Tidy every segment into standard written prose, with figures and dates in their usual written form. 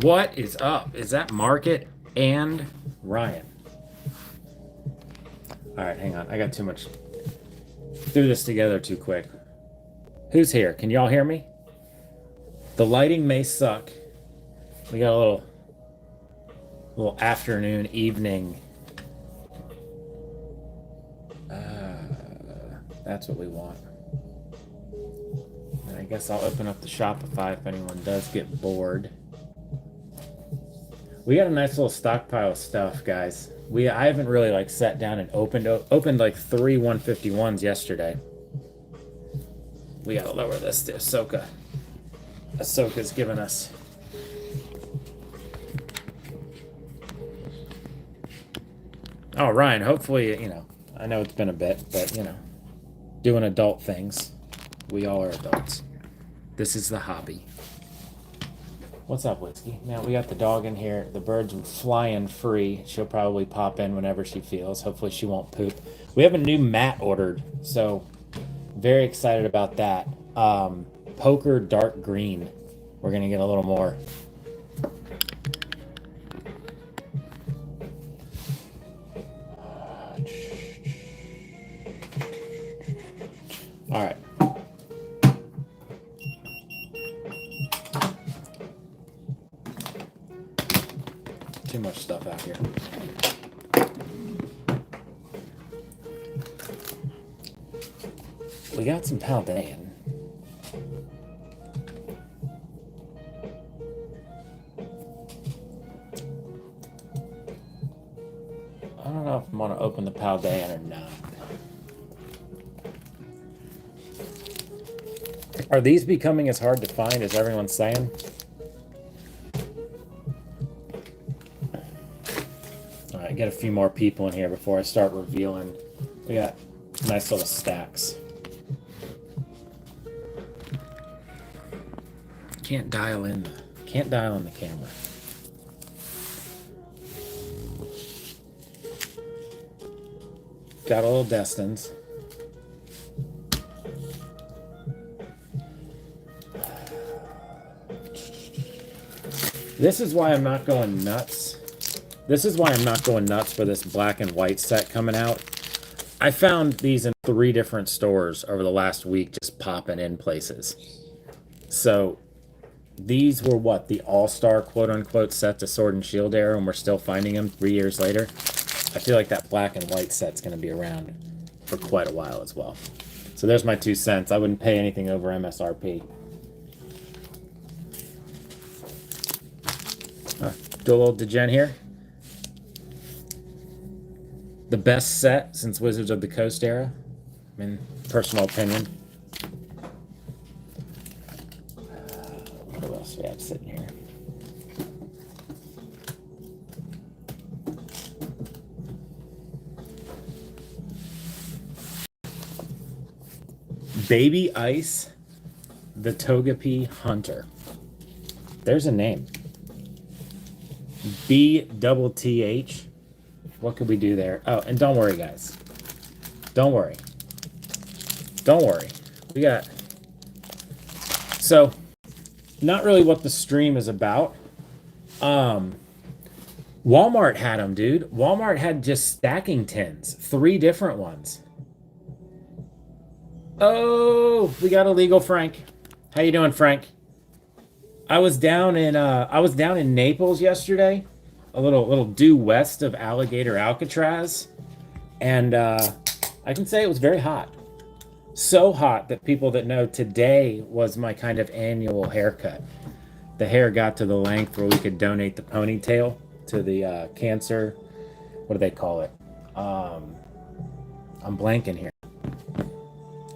What is up? Is that Market and Ryan? All right, hang on. I got too much. Threw this together too quick. Who's here? Can y'all hear me? The lighting may suck. We got a little afternoon, evening. That's what we want. And I guess I'll open up the Shopify if anyone does get bored. We got a nice little stockpile of stuff, guys. I haven't really like sat down and opened like 3 151s yesterday. We gotta lower this to Ahsoka. Ahsoka's giving us. Oh, Ryan, hopefully, I know it's been a bit, but, doing adult things. We all are adults. This is the hobby. What's up, Whiskey? Now, we got the dog in here. The bird's flying free. She'll probably pop in whenever she feels. Hopefully she won't poop. We have a new mat ordered, so very excited about that. Poker dark green. We're going to get a little more. All right. Too much stuff out here. We got some Paldan. I don't know if I'm going to open the Paldan or not. Are these becoming as hard to find as everyone's saying? All right, get a few more people in here before I start revealing. We got nice little stacks. Can't dial in the camera. Got a little Destined. This is why I'm not going nuts. This is why I'm not going nuts for this black and white set coming out. I found these in 3 different stores over the last week, just popping in places. So these were what? The all-star quote-unquote set to Sword and Shield era, and we're still finding them 3 years later. I feel like that black and white set's going to be around for quite a while as well. So there's my 2 cents. I wouldn't pay anything over MSRP. Do a little degen here. The best set since Wizards of the Coast era. I mean, personal opinion. What else do we have sitting here? Baby Ice, the Togepi Hunter. There's a name. BTTH. What could we do there? Oh, and don't worry, guys. Don't worry. Don't worry. We got... So, not really what the stream is about. Walmart had them, dude. Walmart had just stacking tins. 3 different ones. Oh, we got illegal Frank. How you doing, Frank? I was down in Naples yesterday, a little due west of Alligator Alcatraz, and I can say it was very hot. So hot that people that know today was my kind of annual haircut. The hair got to the length where we could donate the ponytail to the cancer. What do they call it? I'm blanking here.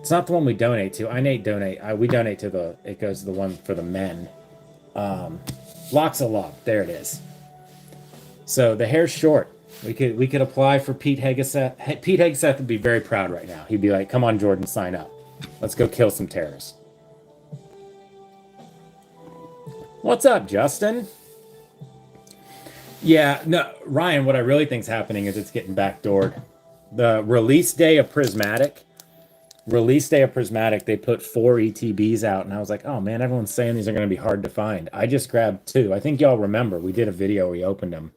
It's not the one we donate to. We donate to it goes to the one for the men. Locks of Love. There it is. So the hair's short. We could apply for Pete Hegseth. Pete Hegseth would be very proud right now. He'd be like, "Come on, Jordan, sign up. Let's go kill some terrorists." What's up, Justin? Yeah, no, Ryan. What I really think's happening is it's getting backdoored. The release day of Prismatic Release day of Prismatic, they put 4 ETBs out, and I was like, oh man, everyone's saying these are going to be hard to find. I just grabbed 2. I think y'all remember we did a video where we opened them.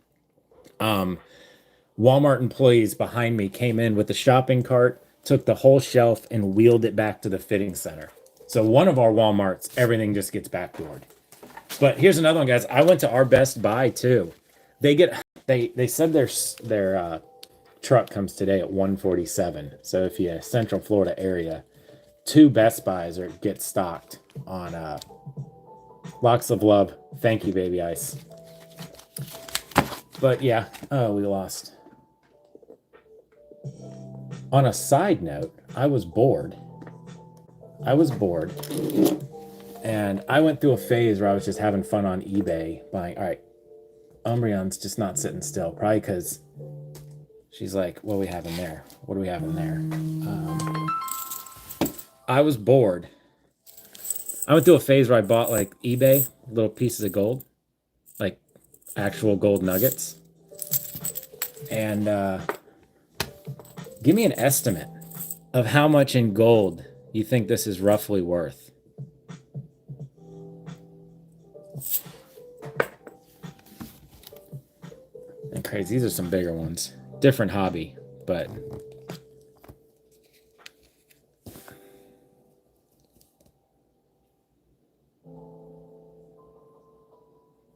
Walmart employees behind me came in with the shopping cart, took the whole shelf, and wheeled it back to the fitting center. So one of our Walmarts, everything just gets backdoored. But here's another one, guys. I went to our Best Buy too. They said their truck comes today at 147. So if you Central Florida area, 2 Best Buys get stocked on Locks of Love. Thank you, Baby Ice. But yeah, oh, we lost. On a side note, I was bored. And I went through a phase where I was just having fun on eBay buying. All right, Umbreon's just not sitting still. Probably because she's like, what do we have in there? What do we have in there? I was bored. I went through a phase where I bought like eBay little pieces of gold, like actual gold nuggets. And give me an estimate of how much in gold you think this is roughly worth. And crazy, these are some bigger ones. Different hobby, but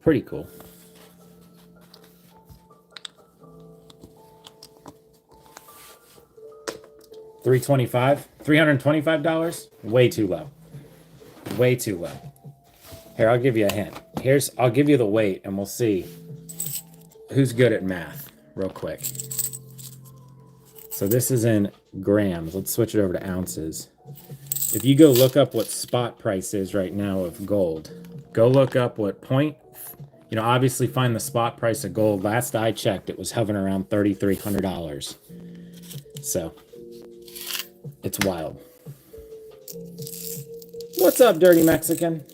pretty cool. $325? Way too low. Way too low. Here, I'll give you a hint. I'll give you the weight, and we'll see who's good at math real quick. So this is in grams. Let's switch it over to ounces. If you go look up what spot price is right now of gold, go look up what obviously find the spot price of gold. Last I checked, it was hovering around $3,300. So it's wild. What's up, Dirty Mexican?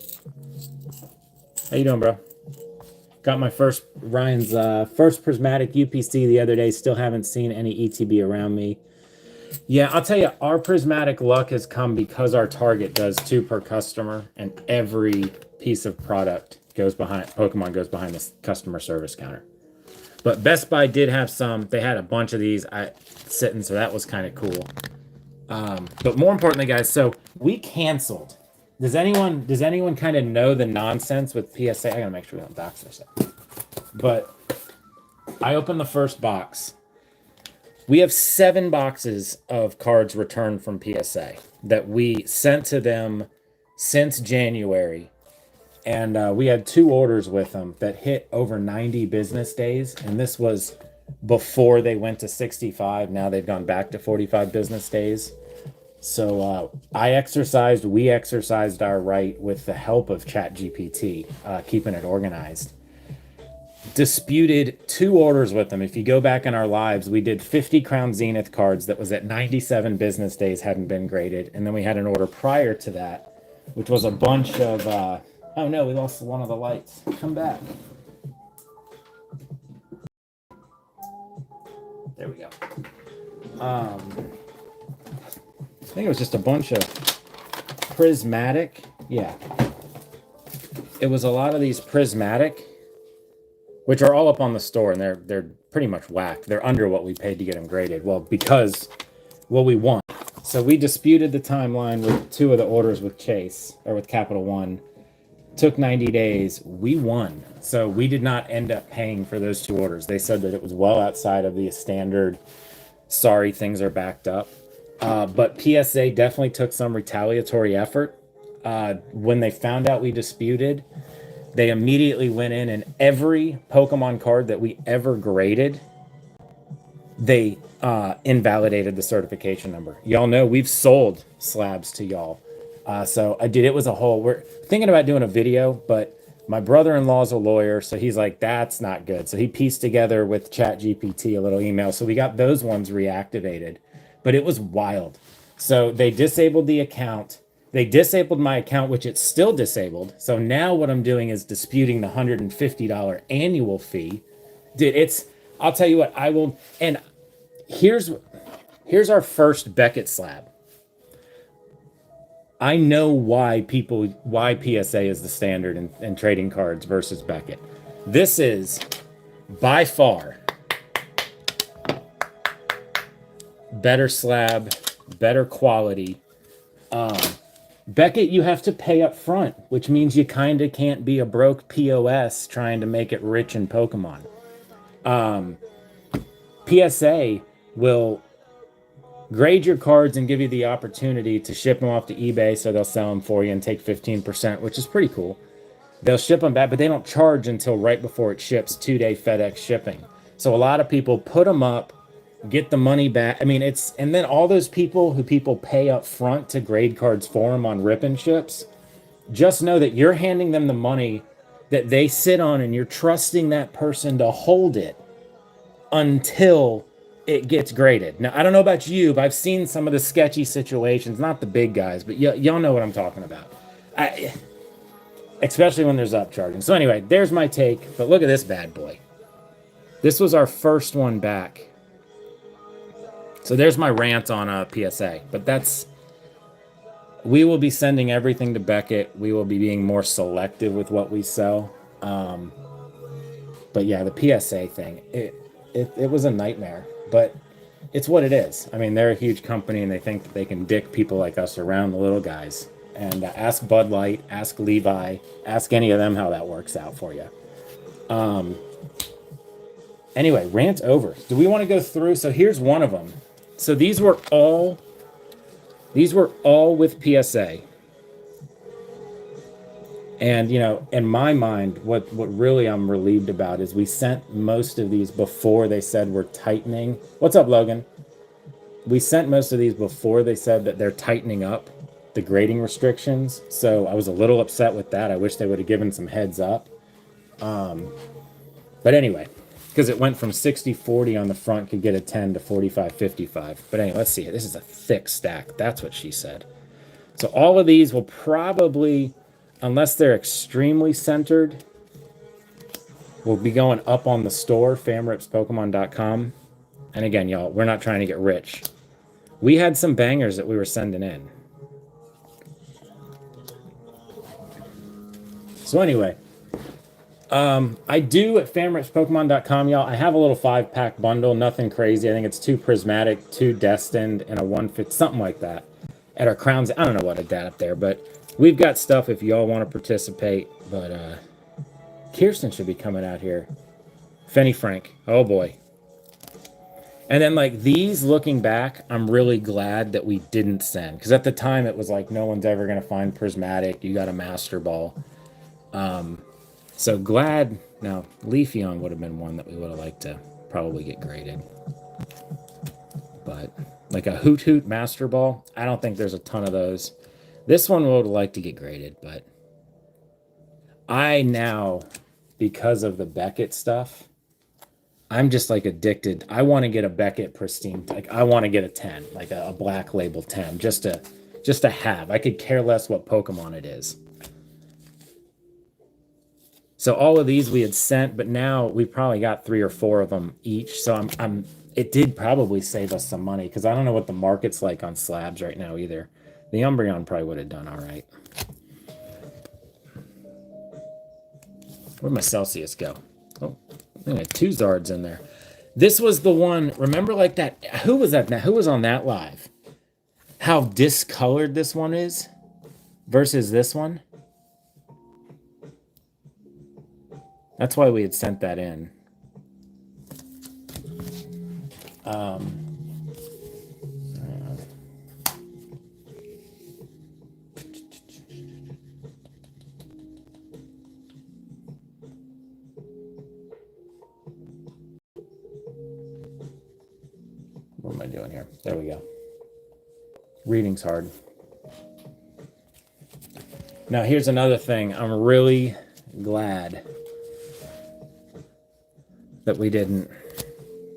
How you doing, bro? Got my Ryan's first prismatic UPC the other day. Still haven't seen any ETB around me. Yeah, I'll tell you, our prismatic luck has come because our Target does 2 per customer, and every piece of product Pokemon goes behind the customer service counter. But Best Buy did have some. They had a bunch of these sitting, so that was kind of cool. But more importantly, guys, so we canceled. Does anyone kind of know the nonsense with PSA? I gotta make sure we don't dox ourselves. But I opened the first box. We have 7 boxes of cards returned from PSA that we sent to them since January. And we had 2 orders with them that hit over 90 business days. And this was before they went to 65. Now they've gone back to 45 business days. So we exercised our right with the help of ChatGPT, keeping it organized. Disputed 2 orders with them. If you go back in our lives, we did 50 Crown Zenith cards that was at 97 business days, hadn't been graded. And then we had an order prior to that, which was a bunch of... oh no, we lost one of the lights. Come back. There we go. I think it was just a bunch of prismatic. Yeah. It was a lot of these prismatic, which are all up on the store, and they're pretty much whacked. They're under what we paid to get them graded. Well, because we won. So we disputed the timeline with 2 of the orders with Chase, or with Capital One. Took 90 days. We won. So we did not end up paying for those 2 orders. They said that it was well outside of the standard, sorry, things are backed up. But PSA definitely took some retaliatory effort. When they found out we disputed, they immediately went in, and every Pokemon card that we ever graded, they invalidated the certification number. Y'all know we've sold slabs to y'all. So it was a whole, we're thinking about doing a video, but my brother-in-law's a lawyer, so he's like, that's not good. So he pieced together with ChatGPT a little email. So we got those ones reactivated, but it was wild. So they disabled the account. They disabled my account, which it's still disabled. So now what I'm doing is disputing the $150 annual fee. Dude, I'll tell you what, I will, and here's our first Beckett slab. I know why PSA is the standard in trading cards versus Beckett. This is by far better slab, better quality. Um, Beckett, you have to pay up front, which means you kind of can't be a broke POS trying to make it rich in Pokemon. Um, PSA will grade your cards and give you the opportunity to ship them off to eBay, so they'll sell them for you and take 15%, which is pretty cool. They'll ship them back, but they don't charge until right before it ships, 2-day FedEx shipping. So a lot of people put them up, get the money back. I mean, and then all those people who people pay up front to grade cards for them on rip and ships, just know that you're handing them the money that they sit on and you're trusting that person to hold it until it gets graded. Now, I don't know about you, but I've seen some of the sketchy situations, not the big guys, but y'all know what I'm talking about. Especially when there's upcharging. So anyway, there's my take, but look at this bad boy. This was our first one back. So there's my rant on PSA, but we will be sending everything to Beckett. We will be being more selective with what we sell. But yeah, the PSA thing, it was a nightmare, but it's what it is. I mean, they're a huge company and they think that they can dick people like us around, the little guys. And ask Bud Light, ask Levi, ask any of them how that works out for you. Anyway, rant over. Do we want to go through? So here's one of them. So these were all with PSA. And, you know, in my mind, what really I'm relieved about is we sent most of these before they said we're tightening. What's up, Logan? We sent most of these before they said that they're tightening up the grading restrictions. So I was a little upset with that. I wish they would have given some heads up. But anyway, because it went from 60-40 on the front, could get a 10 to 45-55. But anyway, let's see. This is a thick stack. That's what she said. So all of these will probably, unless they're extremely centered, will be going up on the store, famripspokemon.com. And again, y'all, we're not trying to get rich. We had some bangers that we were sending in. So anyway, I do at famripspokemon.com, y'all. I have a little 5-pack bundle, nothing crazy. I think it's 2 prismatic, 2 destined, and a 1/5, something like that. At our crowns, I don't know what I got up there, but we've got stuff if y'all want to participate. But Kirsten should be coming out here. Fenny Frank, oh boy. And then like these, looking back, I'm really glad that we didn't send, because at the time it was like no one's ever gonna find prismatic. You got a master ball. So glad. Now, Leafeon would have been one that we would have liked to probably get graded. But like a Hoot Hoot Master Ball, I don't think there's a ton of those. This one would have liked to get graded, but I now, because of the Beckett stuff, I'm just like addicted. I want to get a Beckett pristine. Like I want to get a 10, like a black label 10, just to have. I could care less what Pokemon it is. So all of these we had sent, but now we probably got 3 or 4 of them each. So it did probably save us some money, because I don't know what the market's like on slabs right now either. The Umbreon probably would have done all right. Where'd my Celsius go? Oh, I had 2 Zards in there. This was the one, remember like that, who was that? Who was on that live? How discolored this one is versus this one. That's why we had sent that in. What am I doing here? There we go. Reading's hard. Now, here's another thing. I'm really glad that we didn't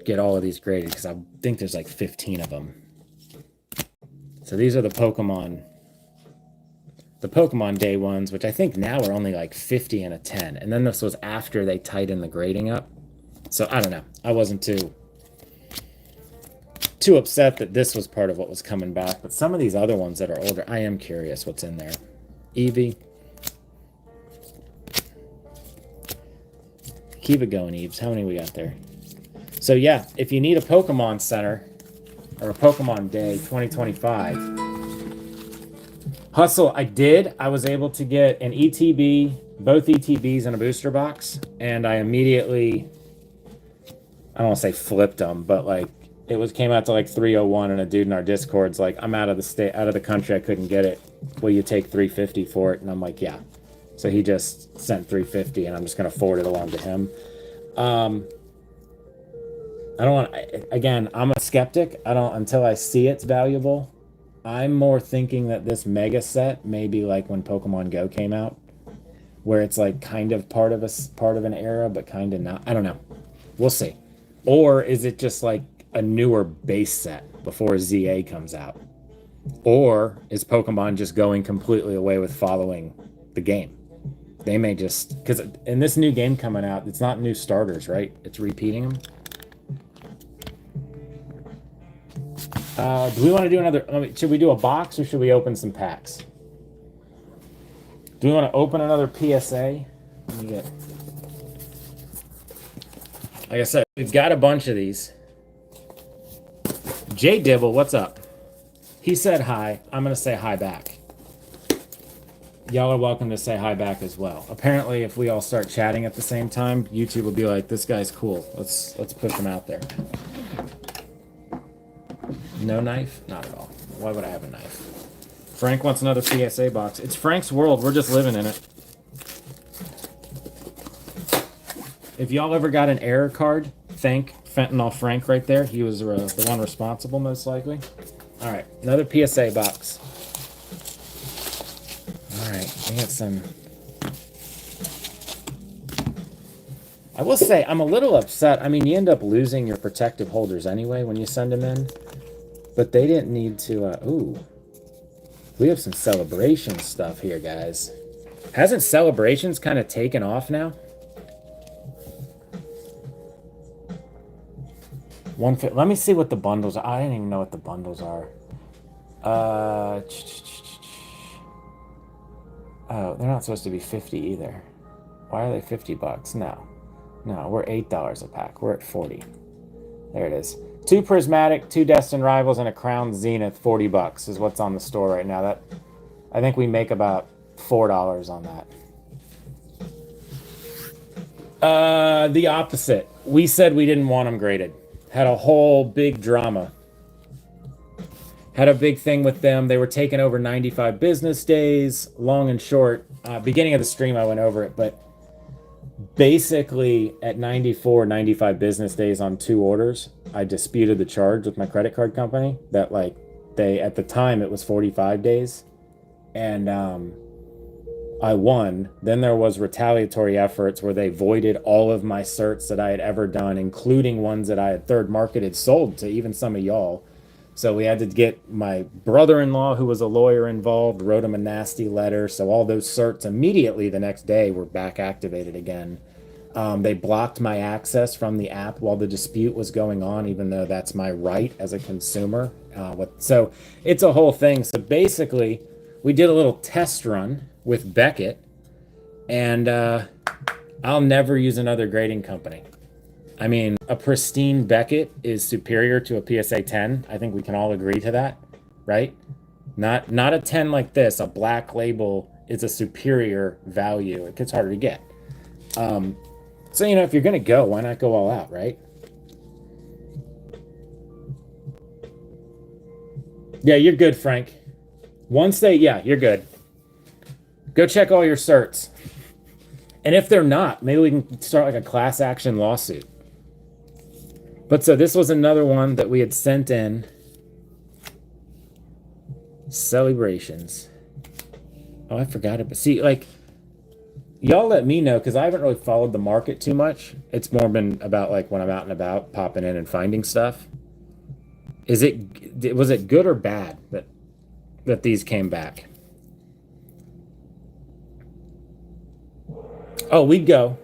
get all of these graded, because I think there's like 15 of them. So these are the Pokemon day ones, which I think now are only like 50 and a 10. And then this was after they tightened the grading up. So I don't know. I wasn't too too upset that this was part of what was coming back. But some of these other ones that are older, I am curious what's in there. Eevee. Keep it going, Eves. How many we got there? So yeah, if you need a Pokemon Center or a Pokemon Day 2025, Hustle, I did. I was able to get an ETB, both ETBs in a booster box, and I immediately, I don't want to say flipped them, but like it came out to like 301, and a dude in our Discord's like, I'm out of the state, out of the country, I couldn't get it. Will you take 350 for it? And I'm like, yeah. So he just sent 350, and I'm just gonna forward it along to him. I don't want, again, I'm a skeptic. I don't, until I see it's valuable. I'm more thinking that this mega set may be like when Pokemon Go came out, where it's like kind of part of an era, but kind of not. I don't know. We'll see. Or is it just like a newer base set before ZA comes out? Or is Pokemon just going completely away with following the game? They may just, because in this new game coming out, it's not new starters, right? It's repeating them. Do we want to do another? Should we do a box or should we open some packs? Do we want to open another PSA? Like I said, we've got a bunch of these. Jay Dibble, what's up? He said hi. I'm going to say hi back. Y'all are welcome to say hi back as well. Apparently, if we all start chatting at the same time, YouTube will be like, this guy's cool. Let's push him out there. No knife? Not at all. Why would I have a knife? Frank wants another PSA box. It's Frank's world. We're just living in it. If y'all ever got an error card, thank Fentanyl Frank right there. He was the one responsible, most likely. All right, another PSA box. All right, we got some. I will say, I'm a little upset. I mean, you end up losing your protective holders anyway when you send them in. But they didn't need to, ooh. We have some Celebration stuff here, guys. Hasn't Celebrations kind of taken off now? Let me see what the bundles are. I didn't even know what the bundles are. Oh, they're not supposed to be 50 either. Why are they 50 bucks? No, we're $8 a pack. We're at 40. There it is. 2 Prismatic, 2 Destined Rivals, and a Crown Zenith, 40 bucks is what's on the store right now. That, I think we make about $4 on that. The opposite. We said we didn't want them graded. Had a whole big drama. Had a big thing with them. They were taking over 95 business days, long and short. Beginning of the stream, I went over it, but basically at 95 business days on 2 orders, I disputed the charge with my credit card company that like at the time it was 45 days, and I won. Then there was retaliatory efforts where they voided all of my certs that I had ever done, including ones that I had third marketed, sold to even some of y'all. So we had to get my brother-in-law, who was a lawyer, involved, wrote him a nasty letter. So all those certs immediately the next day were back activated again. They blocked my access from the app while the dispute was going on, even though that's my right as a consumer. So it's a whole thing. So basically, we did a little test run with Beckett, and I'll never use another grading company. I mean, a pristine Beckett is superior to a PSA 10. I think we can all agree to that, right? Not a 10 like this. A black label is a superior value. It gets harder to get. So, you know, if you're going to go, why not go all out, right? Yeah, you're good, Frank. Yeah, you're good. Go check all your certs. And if they're not, maybe we can start like a class action lawsuit. But so this was another one that we had sent in. Celebrations. Oh, I forgot it. But see, like, y'all let me know, because I haven't really followed the market too much. It's more been about like when I'm out and about, popping in and finding stuff. Was it good or bad that these came back? Oh, we'd go.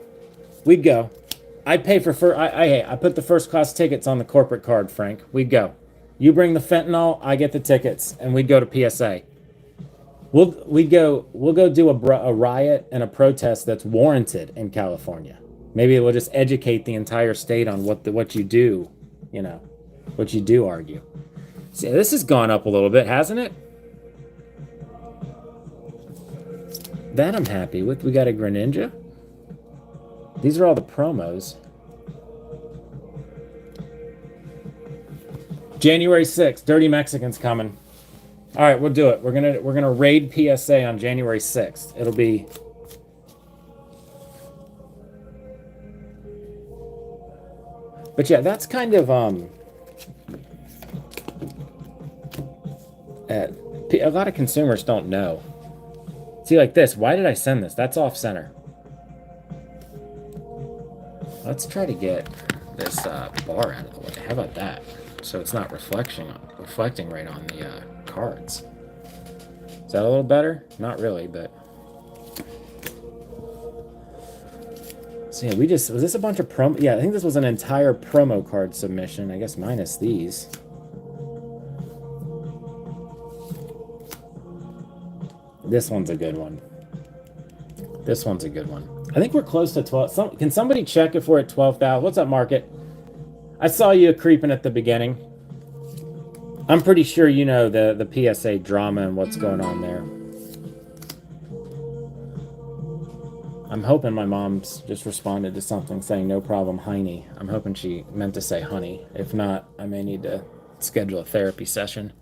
I'd pay for I put the first class tickets on the corporate card, Frank. We'd go. You bring the fentanyl, I get the tickets, and we'd go to PSA. We'll go do a riot and a protest that's warranted in California. Maybe we'll just educate the entire state on what you do, you know, what you do argue. See, this has gone up a little bit, hasn't it? That I'm happy with. We got a Greninja. These are all the promos. January 6th, Dirty Mexican's coming. All right, we'll do it. We're gonna raid PSA on January 6th. It'll be But yeah, that's kind of a lot of consumers don't know. See, like this. Why did I send this? That's off center. Let's try to get this bar out of the way. How about that? So it's not reflecting right on the cards. Is that a little better? Not really, but. So yeah, was this a bunch of promo? Yeah, I think this was an entire promo card submission. I guess minus these. This one's a good one. This one's a good one. I think we're close to 12. Can somebody check if we're at 12,000? What's up, Market? I saw you creeping at the beginning. I'm pretty sure you know the PSA drama and what's going on there. I'm hoping my mom's just responded to something saying no problem, Heine. I'm hoping she meant to say honey. If not, I may need to schedule a therapy session.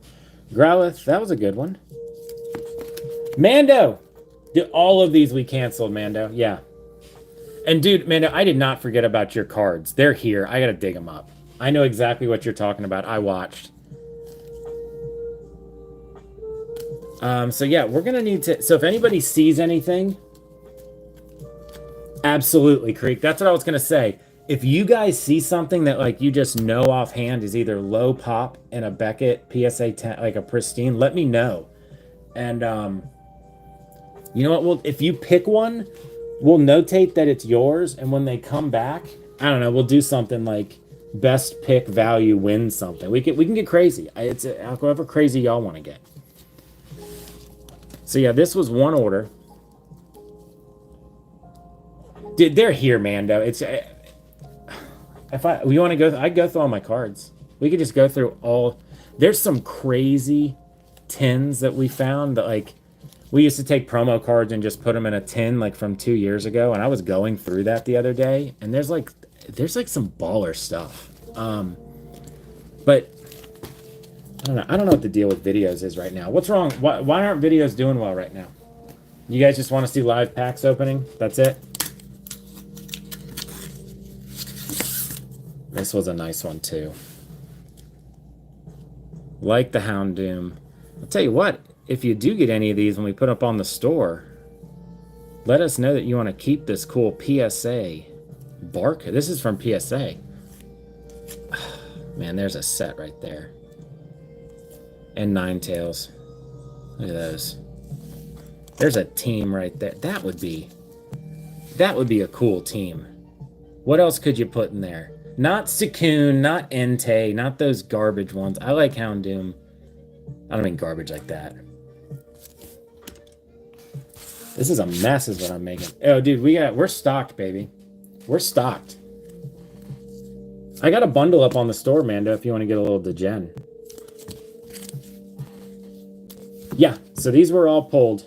Growlith, that was a good one. Mando! All of these we canceled, Mando. Yeah. And dude, Mando, I did not forget about your cards. They're here. I gotta dig them up. I know exactly what you're talking about. I watched. So yeah, we're gonna need to... So if anybody sees anything... Absolutely, Creek. That's what I was gonna say. If you guys see something that like you just know offhand is either low pop in a Beckett PSA 10, like a pristine, let me know. And you know what? If you pick one, we'll notate that it's yours, and when they come back, I don't know, we'll do something like best pick value wins something. We can get crazy. It's however crazy y'all want to get. So yeah, this was one order. Dude, they're here, Mando. It's we want to go, I'd go through all my cards. We could just go through all. There's some crazy tins that we found that like we used to take promo cards and just put them in a tin like from 2 years ago, and I was going through that the other day, and there's like some baller stuff. But I don't know what the deal with videos is right now. What's wrong? Why aren't videos doing well right now? You guys just want to see live packs opening? That's it? This was a nice one too. Like the Houndoom. I'll tell you what, if you do get any of these when we put up on the store, let us know that you want to keep this cool PSA bark. This is from PSA. Man, there's a set right there. And Ninetales. Look at those. There's a team right there. That would be a cool team. What else could you put in there? Not Suicune, not Entei, not those garbage ones. I like Houndoom. I don't mean garbage like that. This is a mess is what I'm making. Oh, dude, we're stocked, baby. We're stocked. I got a bundle up on the store, Mando, if you want to get a little degen. Yeah, so these were all pulled.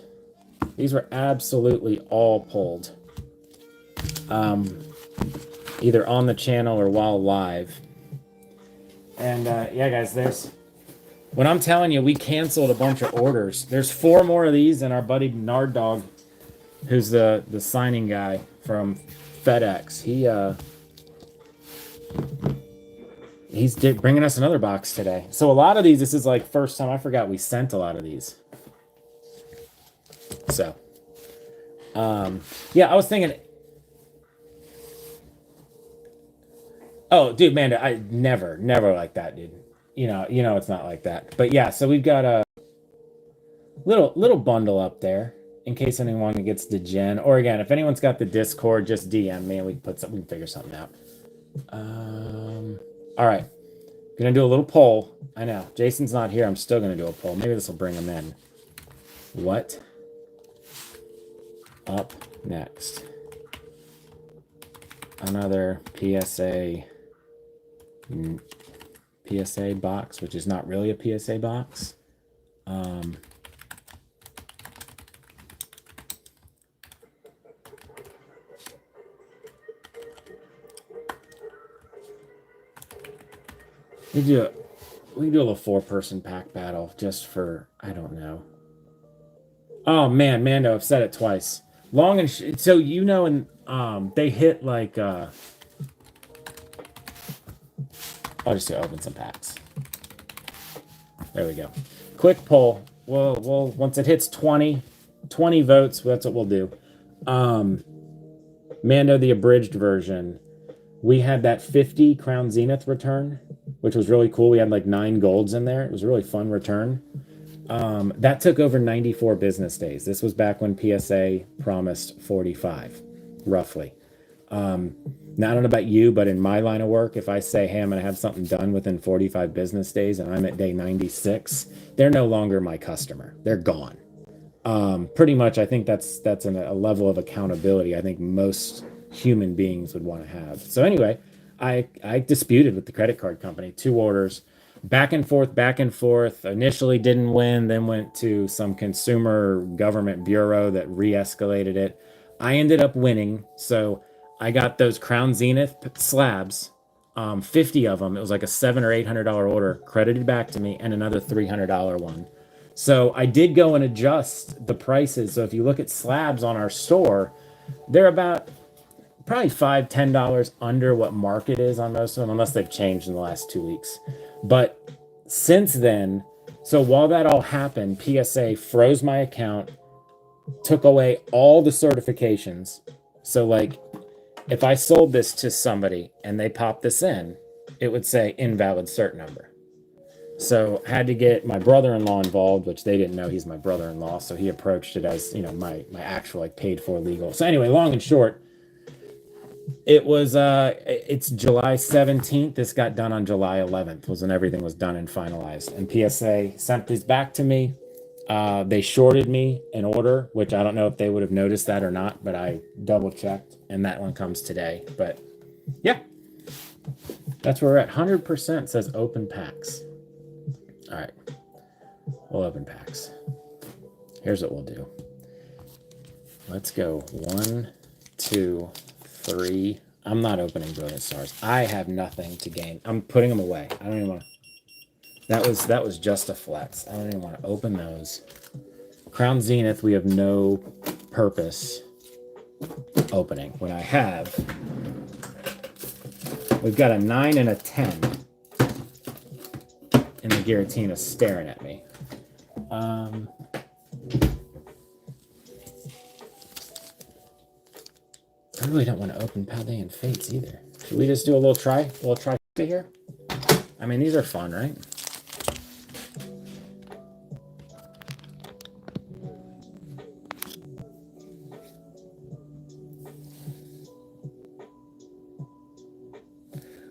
These were absolutely all pulled. Either on the channel or while live. And yeah, guys, when I'm telling you, we canceled a bunch of orders. There's 4 more of these, and our buddy Nard Dog, who's the signing guy from FedEx, he's bringing us another box today. So a lot of these, this is like first time. I forgot we sent a lot of these. So, yeah, I was thinking. Oh, dude, man, I never like that, dude. You know, it's not like that. But yeah, so we've got a little bundle up there in case anyone gets degen. Or again, if anyone's got the Discord, just DM me and we can figure something out. All right. Gonna do a little poll. I know. Jason's not here. I'm still gonna do a poll. Maybe this will bring him in. What up next? Another PSA box, which is not really a PSA box. We can do a little 4-person pack battle just for, I don't know. Oh man, Mando, I've said it twice. Long and so you know, and they hit like I'll just open some packs. There we go. Quick poll. We'll once it hits 20 votes, that's what we'll do. Mando, the abridged version, we had that 50 Crown Zenith return, which was really cool. We had like 9 golds in there. It was a really fun return. That took over 94 business days. This was back when PSA promised 45, roughly. Now, I don't know about you, but in my line of work, if I say, hey, I'm going to have something done within 45 business days and I'm at day 96, they're no longer my customer. They're gone. Pretty much, I think that's a level of accountability I think most human beings would want to have. So anyway, I disputed with the credit card company, 2 orders, back and forth. Initially didn't win, then went to some consumer government bureau that re-escalated it. I ended up winning, so I got those Crown Zenith slabs, 50 of them. It was like a $700 or $800 order credited back to me, and another $300 one. So I did go and adjust the prices. So if you look at slabs on our store, they're about probably $5, $10 under what market is on most of them, unless they've changed in the last 2 weeks. But since then, so while that all happened, PSA froze my account, took away all the certifications. So like, if I sold this to somebody and they popped this in, it would say invalid cert number. So I had to get my brother-in-law involved, which they didn't know he's my brother-in-law. So he approached it as, you know, my actual like paid for legal. So anyway, long and short, it was it's July 17th. This got done on July 11th was when everything was done and finalized. And PSA sent these back to me. They shorted me an order, which I don't know if they would have noticed that or not, but I double checked, and that one comes today. But yeah, that's where we're at. 100% says open packs. All right, we'll open packs. Here's what we'll do. Let's go 1, 2, 3. I'm not opening Brilliant Stars. I have nothing to gain. I'm putting them away. I don't even want to. That was just a flex. I don't even want to open those. Crown Zenith, we have no purpose opening. What I have, we've got a 9 and a 10 in the Giratina staring at me. I really don't want to open Paldean Fates either. Should we just do a little try here? I mean, these are fun, right?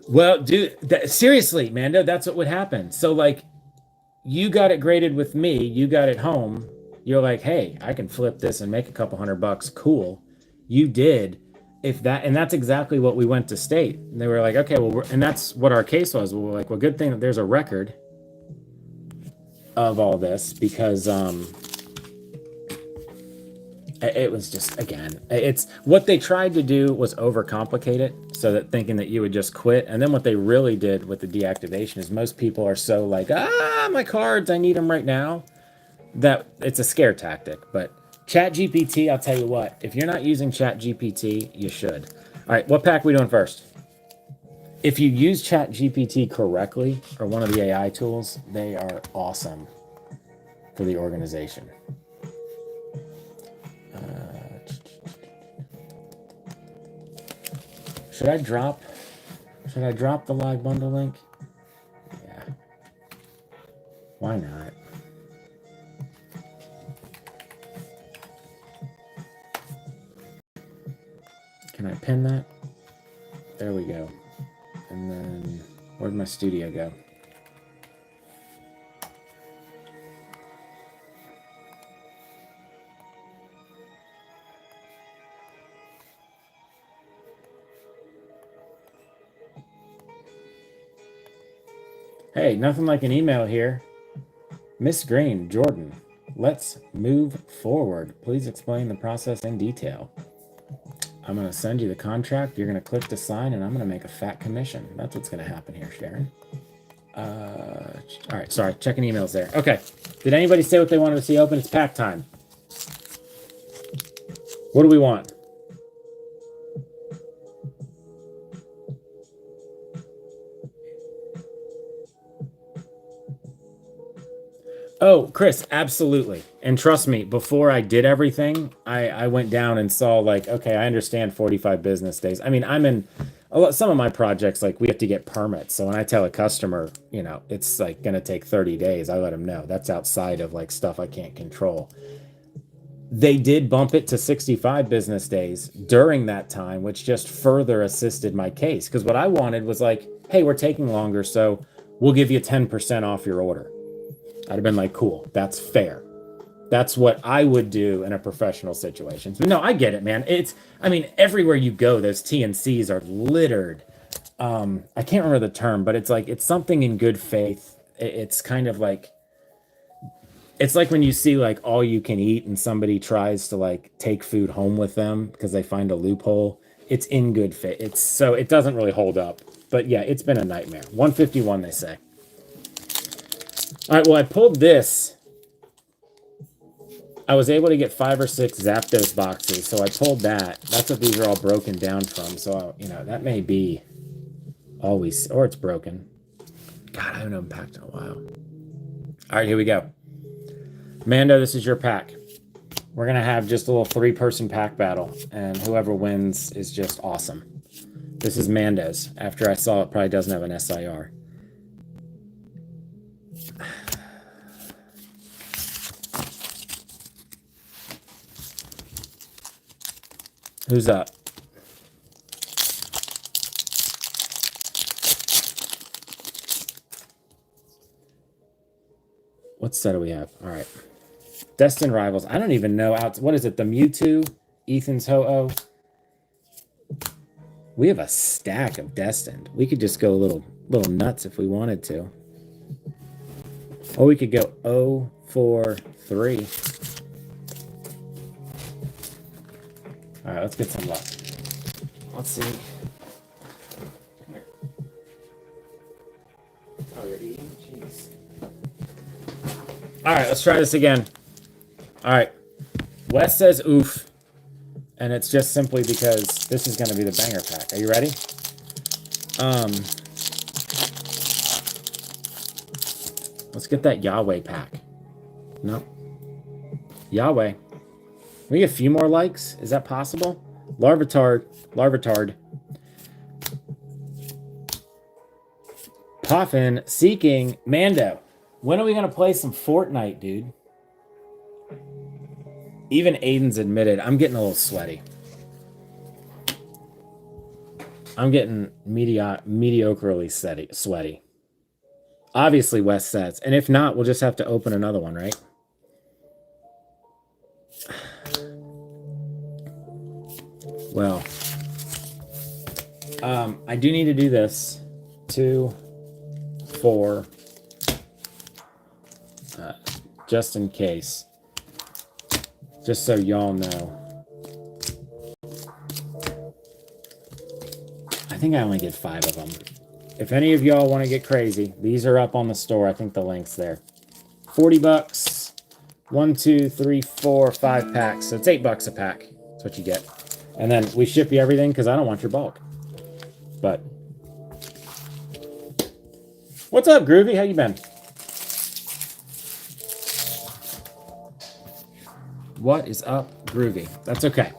Well, dude, seriously, Mando, that's what would happen. So, like, you got it graded with me, you got it home. You're like, hey, I can flip this and make a couple $100. Cool. You did. If that, and that's exactly what we went to state. And they were like, okay, well, and that's what our case was. We're like, well, good thing that there's a record of all this, because it was just, again, it's what they tried to do was overcomplicate it, so that thinking that you would just quit. And then what they really did with the deactivation is most people are so like, my cards, I need them right now, that it's a scare tactic. But ChatGPT, I'll tell you what, if you're not using ChatGPT, you should. All right, what pack are we doing first? If you use ChatGPT correctly, or one of the AI tools, they are awesome for the organization. Should I drop the live bundle link? Yeah. Why not? Can I pin that? There we go. And then, where'd my studio go? Hey, nothing like an email here. Miss Green, Jordan, let's move forward. Please explain the process in detail. I'm going to send you the contract. You're going to click to sign, and I'm going to make a fat commission. That's what's going to happen here, Sharon. All right, sorry. Checking emails there. Okay. Did anybody say what they wanted to see open? It's pack time. What do we want? Oh, Chris, absolutely. And trust me, before I did everything, I went down and saw like, okay, I understand 45 business days. I mean, I'm in some of my projects, like we have to get permits. So when I tell a customer, you know, it's like going to take 30 days, I let them know that's outside of like stuff I can't control. They did bump it to 65 business days during that time, which just further assisted my case. Because what I wanted was like, hey, we're taking longer, so we'll give you 10% off your order. I'd have been like, cool, that's fair. That's what I would do in a professional situation. But no, I get it, man. I mean, everywhere you go, those TNCs are littered. I can't remember the term, but it's like, it's something in good faith. It's kind of like, it's like when you see like all you can eat and somebody tries to like take food home with them because they find a loophole. It's in good faith. It doesn't really hold up. But yeah, it's been a nightmare. 151, they say. All right, well, I pulled this. I was able to get 5 or 6 Zapdos boxes, so I pulled that. That's what these are all broken down from. So, you know, that may be always, or it's broken. God, I haven't unpacked in a while. All right, here we go. Mando, this is your pack. We're going to have just a little 3-person pack battle, and whoever wins is just awesome. This is Mando's. After I saw it probably doesn't have an SIR. Who's up? What set do we have? All right. Destined Rivals. I don't even know. What is it? The Mewtwo? Ethan's Ho-Oh? We have a stack of Destined. We could just go a little nuts if we wanted to. Or we could go 0-4-3. All right, let's get some luck. Let's see. Oh, you're eating? Jeez. All right, let's try this again. All right. Wes says oof. And it's just simply because this is going to be the banger pack. Are you ready? Let's get that Yahweh pack. No. Yahweh. We get a few more likes? Is that possible? Larvatard. Poffin, Seeking, Mando. When are we going to play some Fortnite, dude? Even Aiden's admitted, I'm getting a little sweaty. I'm getting mediocrely sweaty. Obviously, Wes says. And if not, we'll just have to open another one, right? Well, I do need to do this. 2, 4, just in case. Just so y'all know. I think I only did 5 of them. If any of y'all want to get crazy, these are up on the store. I think the link's there. 40 bucks. 1, 2, 3, 4, 5 packs. So it's $8 a pack. That's what you get. And then we ship you everything because I don't want your bulk. But what's up, Groovy? How you been? What is up, Groovy? That's okay.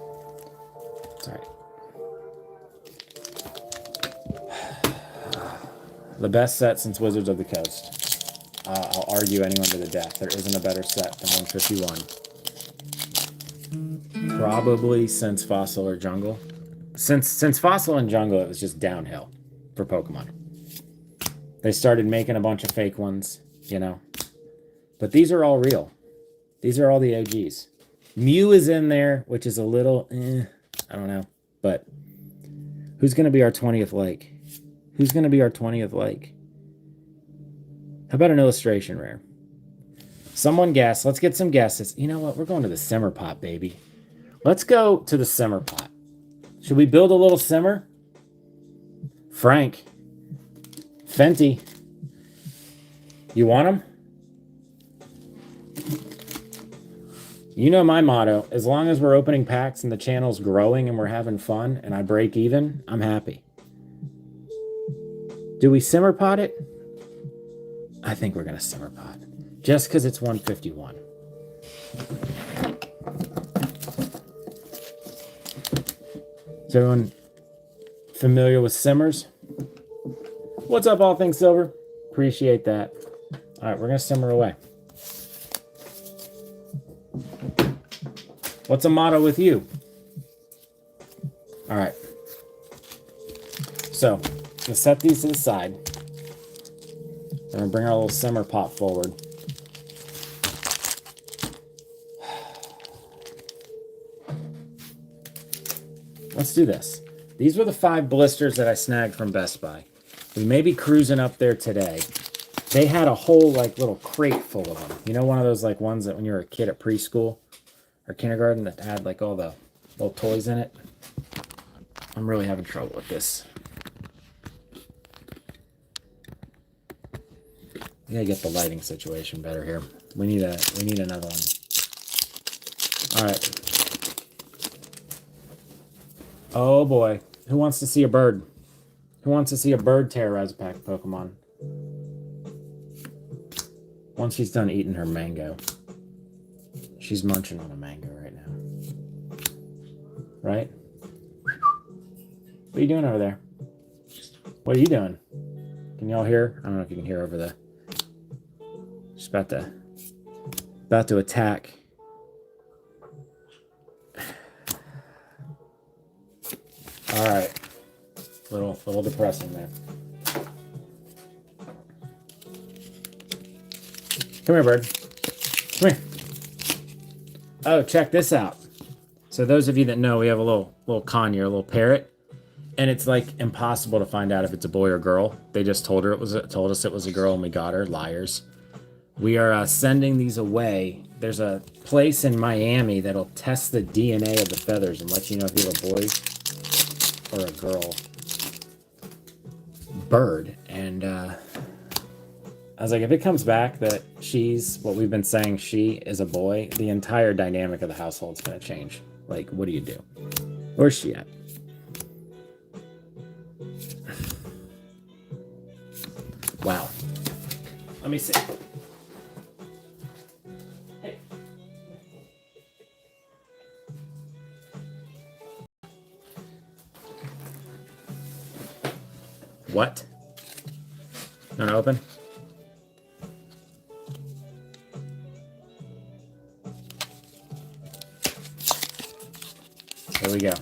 It's all right. The best set since Wizards of the Coast. I'll argue anyone to the death. There isn't a better set than 151. Probably since Fossil or Jungle. Since Fossil and Jungle, it was just downhill for Pokemon. They started making a bunch of fake ones, you know. But these are all real. These are all the OGs. Mew is in there, which is a little, I don't know. But who's going to be our 20th like? Who's going to be our 20th like? How about an illustration rare? Someone guess. Let's get some guesses. You know what? We're going to the simmer pot, baby. Let's go to the simmer pot. Should we build a little simmer? Frank. Fenty. You want them? You know my motto. As long as we're opening packs and the channel's growing and we're having fun and I break even, I'm happy. Do we simmer pot it? I think we're going to simmer pot. Just because it's 151. Is everyone familiar with simmers? What's up, All Things Silver? Appreciate that. All right, we're going to simmer away. What's a motto with you? All right. So, let's set these to the side. We're going to bring our little simmer pot forward. Let's do this. These were the 5 blisters that I snagged from Best Buy. We may be cruising up there today. They had a whole like little crate full of them. You know, one of those like ones that when you were a kid at preschool or kindergarten that had like all the little toys in it. I'm really having trouble with this. We gotta get the lighting situation better here. We need another one. All right. Oh boy, who wants to see a bird? Who wants to see a bird terrorize a pack of Pokemon? Once she's done eating her mango. She's munching on a mango right now. Right? What are you doing over there? What are you doing? Can y'all hear? I don't know if you can hear over the... She's about to attack. All right. Little depressing there. Come here, bird. Come here. Oh, check this out. So those of you that know, we have a little conure, a little parrot, and it's like impossible to find out if it's a boy or girl. They just told us it was a girl, and we got her. Liars. We are sending these away. There's a place in Miami that'll test the DNA of the feathers and let you know if you have a boy or a girl bird. And I was like, if it comes back that she's what we've been saying she is a boy, the entire dynamic of the household's going to change. Like, what do you do? Where's she at? Wow. Let me see. Hey. What? Not open? There we go.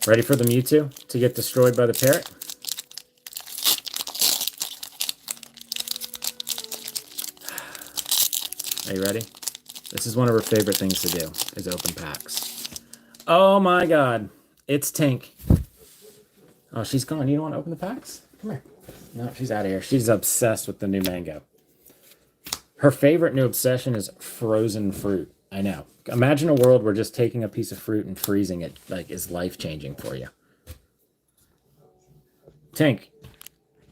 Ready for the Mewtwo to get destroyed by the parrot? Are you ready? This is one of her favorite things to do, is open packs. Oh my god. It's Tink. Oh, she's gone. You don't want to open the packs? Come here. No, she's out of here. She's obsessed with the new mango. Her favorite new obsession is frozen fruit. I know. Imagine a world where just taking a piece of fruit and freezing it like is life-changing for you. Tink,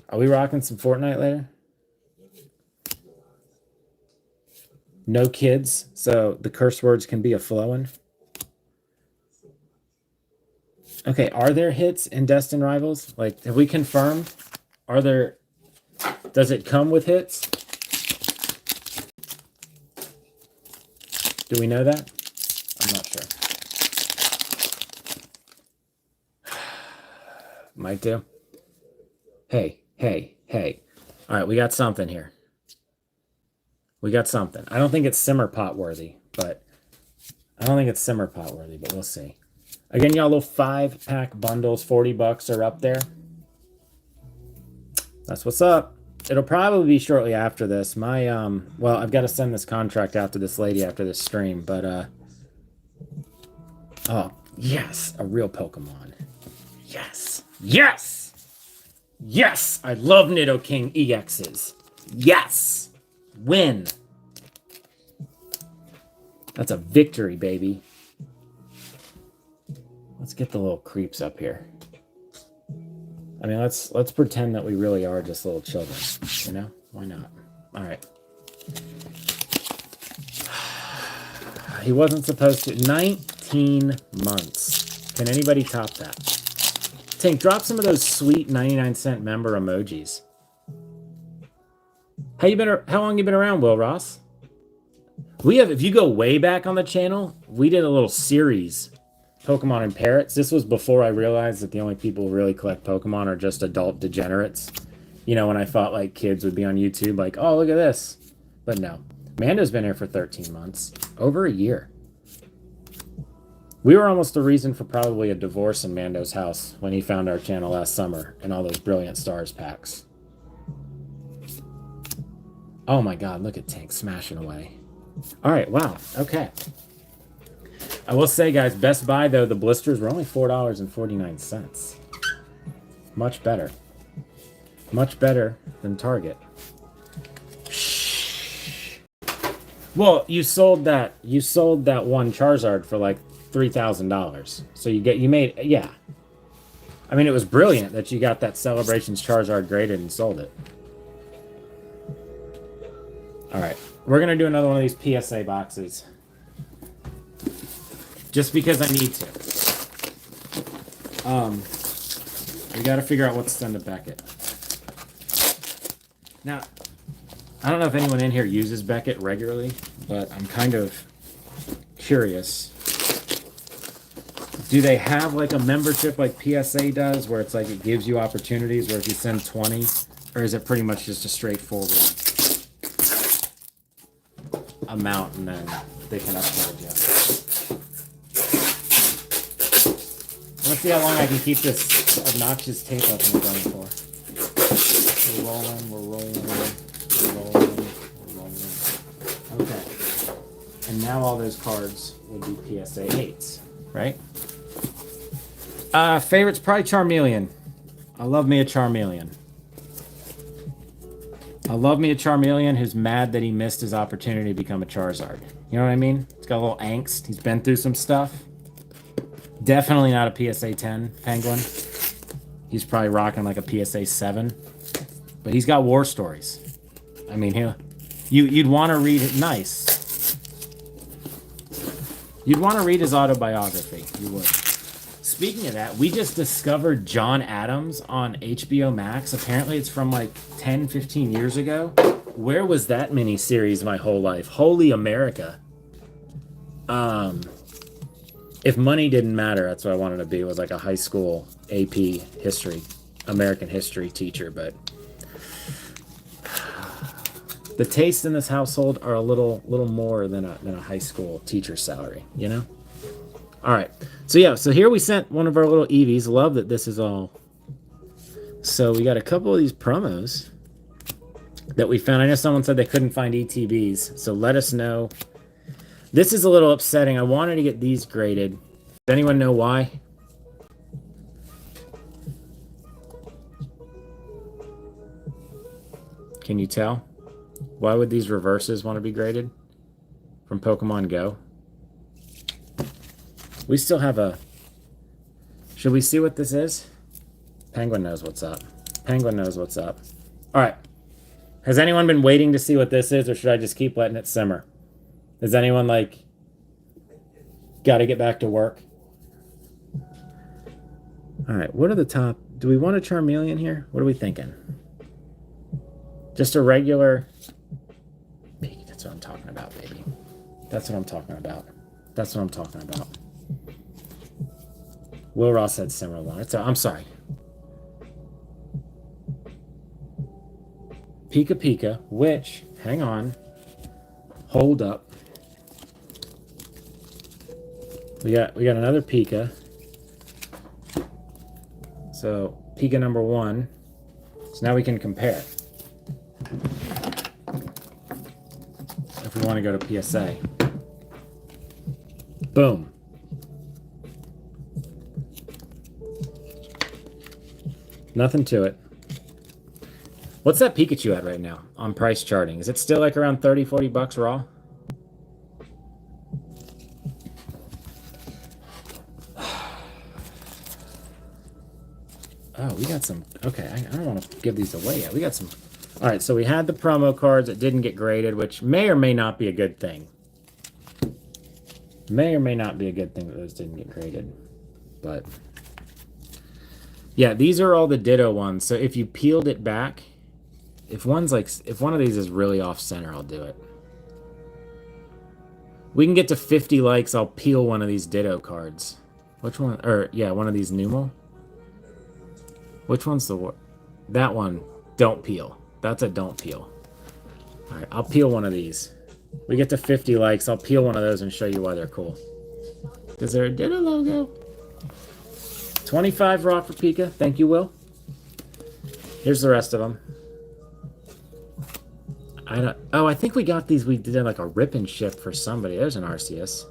are we rocking some Fortnite later? No kids, so the curse words can be a-flowing. Okay, are there hits in Destined Rivals? Like, have we confirmed? Are there... Does it come with hits? Do we know that? I'm not sure. Might do. Hey. All right, we got something here. We got something. I don't think it's simmer pot worthy, but we'll see. Again, y'all, little 5-pack bundles, $40 are up there. That's what's up. It'll probably be shortly after this. My well, I've got to send this contract out to this lady after this stream, but oh, yes, a real Pokemon. Yes. Yes! I love Nidoking EXs. Yes! Win. That's a victory, baby. Let's get the little creeps up here. I mean, let's pretend that we really are just little children. You know? Why not? All right. He wasn't supposed to. 19 months. Can anybody top that? Tank, drop some of those sweet 99-cent member emojis. How long you been around, Will Ross? We have, if you go way back on the channel, we did a little series, Pokemon and Parrots. This was before I realized that the only people who really collect Pokemon are just adult degenerates. You know, when I thought like kids would be on YouTube like, oh, look at this. But no. Mando's been here for 13 months. Over a year. We were almost the reason for probably a divorce in Mando's house when he found our channel last summer and all those Brilliant Stars packs. Oh my god, look at Tank smashing away. Alright, wow, okay. I will say, guys, Best Buy, though, the blisters were only $4.49. Much better. Much better than Target. Well, you sold that one Charizard for like $3,000. So you made, yeah. I mean, it was brilliant that you got that Celebrations Charizard graded and sold it. All right, we're gonna do another one of these PSA boxes, just because I need to. We got to figure out what to send to Beckett. Now, I don't know if anyone in here uses Beckett regularly, but I'm kind of curious. Do they have like a membership like PSA does, where it's like it gives you opportunities where if you send 20, or is it pretty much just a straightforward amount and then they can upload you? Let's see how long I can keep this obnoxious tape up and going for. We're rolling, we're rolling, we're rolling, we're rolling. Okay. And now all those cards would be PSA 8s, right? Favorite's probably Charmeleon. I love me a Charmeleon. I love me a Charmeleon who's mad that he missed his opportunity to become a Charizard. You know what I mean? He's got a little angst. He's been through some stuff. Definitely not a PSA 10 Penguin. He's probably rocking like a PSA 7. But he's got war stories. I mean, you'd want to read it. Nice. You'd want to read his autobiography. You would. Speaking of that, we just discovered John Adams on HBO Max. Apparently it's from like 10, 15 years ago. Where was that miniseries my whole life? Holy America. If money didn't matter, that's what I wanted to be, was like a high school AP history, American history teacher, but the tastes in this household are a little more than a high school teacher's salary, you know? All right. So yeah, so here we sent one of our little Eevees. Love that this is all. So we got a couple of these promos that we found. I know someone said they couldn't find ETBs, so let us know. This is a little upsetting. I wanted to get these graded. Does anyone know why? Can you tell? Why would these reverses want to be graded from Pokemon Go? We still have a... Should we see what this is? Penguin knows what's up. Penguin knows what's up. All right. Has anyone been waiting to see what this is, or should I just keep letting it simmer? Is anyone, like, got to get back to work? All right. What are the top... Do we want a Charmeleon here? What are we thinking? Just a regular... That's what I'm talking about, baby. That's what I'm talking about. That's what I'm talking about. Will Ross said simmer long. I'm sorry. Pika Pika, which, hang on, hold up. We got another Pika. So Pika number 1. So now we can compare. If we want to go to PSA. Boom. Nothing to it. What's that Pikachu at right now on price charting? Is it still like around 30, 40 bucks raw? Oh, we got some. Okay, I don't want to give these away yet. We got some. All right, so we had the promo cards that didn't get graded, which may or may not be a good thing. May or may not be a good thing that those didn't get graded. But yeah, these are all the Ditto ones. So if you peeled it back, if one of these is really off center, I'll do it. We can get to 50 likes, I'll peel one of these Ditto cards. Which one? Or yeah, one of these Numal. Which one's the that one? Don't peel. That's a don't peel. All right, I'll peel one of these. We get to 50 likes, I'll peel one of those and show you why they're cool. Is there a Ditto logo? 25 raw for Pika. Thank you, Will. Here's the rest of them. I think we got these. We did like a rip and ship for somebody. There's an Arceus.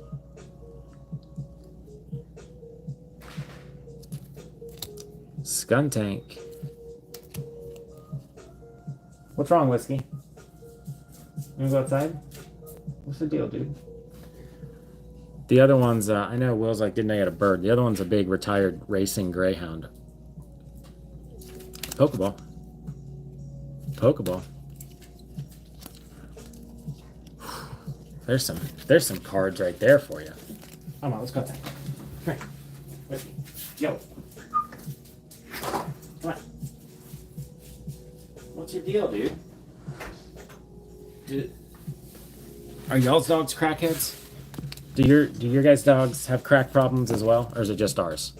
Skuntank. What's wrong, Whiskey? You wanna go outside? What's the deal, dude? The other one's, I know Will's like, didn't I get a bird? The other one's a big retired racing greyhound. Pokeball. Pokeball. There's some cards right there for you. Come on, let's go outside. Come here. Whiskey. Yo. Come on. What's your deal, dude? Are y'all's dogs crackheads? Do your guys' dogs have crack problems as well, or is it just ours?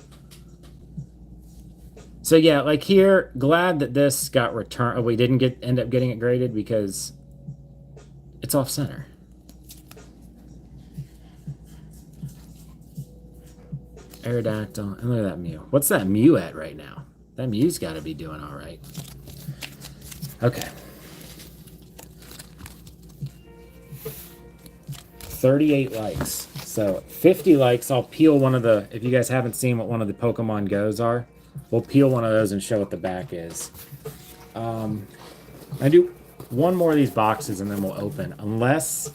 So yeah, like here, glad that this got returned. Oh, we didn't end up getting it graded because it's off center. Aerodactyl, and look at that Mew. What's that Mew at right now? That Mew's got to be doing all right. Okay. 38 likes. So 50 likes, I'll peel one of the, if you guys haven't seen what one of the Pokemon Go's are, we'll peel one of those and show what the back is. I do one more of these boxes and then we'll open. Unless,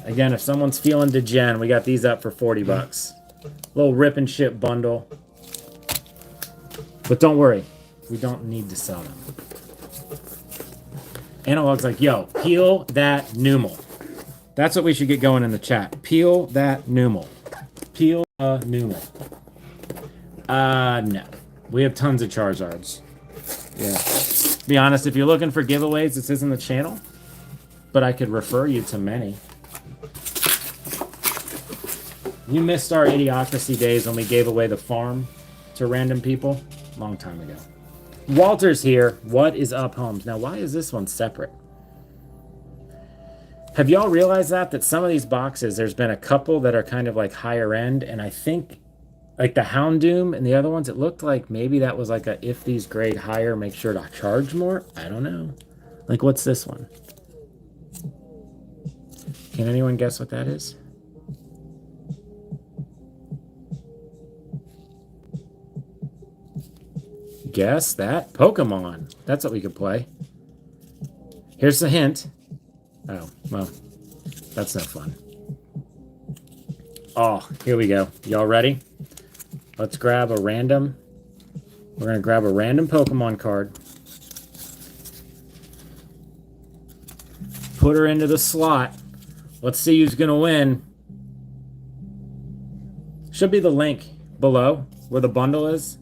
again, if someone's feeling degen, we got these up for 40 bucks. Little rip and ship bundle. But don't worry, we don't need to sell them. Analog's like, yo, peel that Numal. That's what we should get going in the chat. Peel that Numal. Peel a Numal. No. We have tons of Charizards. Yeah. To be honest, if you're looking for giveaways, this isn't the channel. But I could refer you to many. You missed our Idiocracy days when we gave away the farm to random people. Long time ago. Walter's here. What is up, Holmes? Now, why is this one separate? Have y'all realized that some of these boxes, there's been a couple that are kind of like higher end, and I think like the Houndoom and the other ones, it looked like maybe that was like a if these grade higher, make sure to charge more. I don't know. Like, what's this one? Can anyone guess what that is? Guess that? Pokemon. That's what we could play. Here's the hint. Oh, well, that's no fun. Oh, here we go. Y'all ready? Let's grab a random. We're going to grab a random Pokemon card. Put her into the slot. Let's see who's going to win. Should be the link below where the bundle is.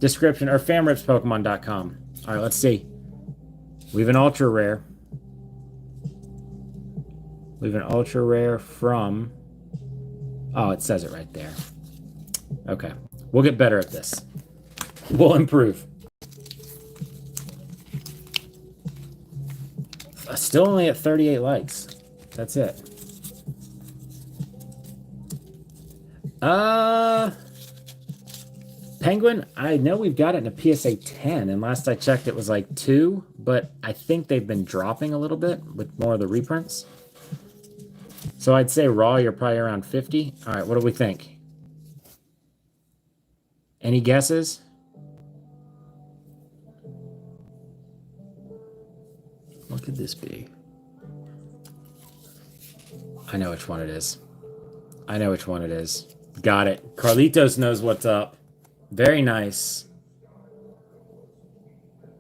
Description or famripspokemon.com. All right, let's see. We have an ultra rare. We have an ultra rare from... Oh, it says it right there. Okay. We'll get better at this. We'll improve. Still only at 38 likes. That's it. Penguin, I know we've got it in a PSA 10, and last I checked it was like 2, but I think they've been dropping a little bit with more of the reprints. So I'd say raw, you're probably around 50. All right, what do we think? Any guesses? this be? I know which one it is. I know which one it is. Got it. Carlitos knows what's up. Very nice.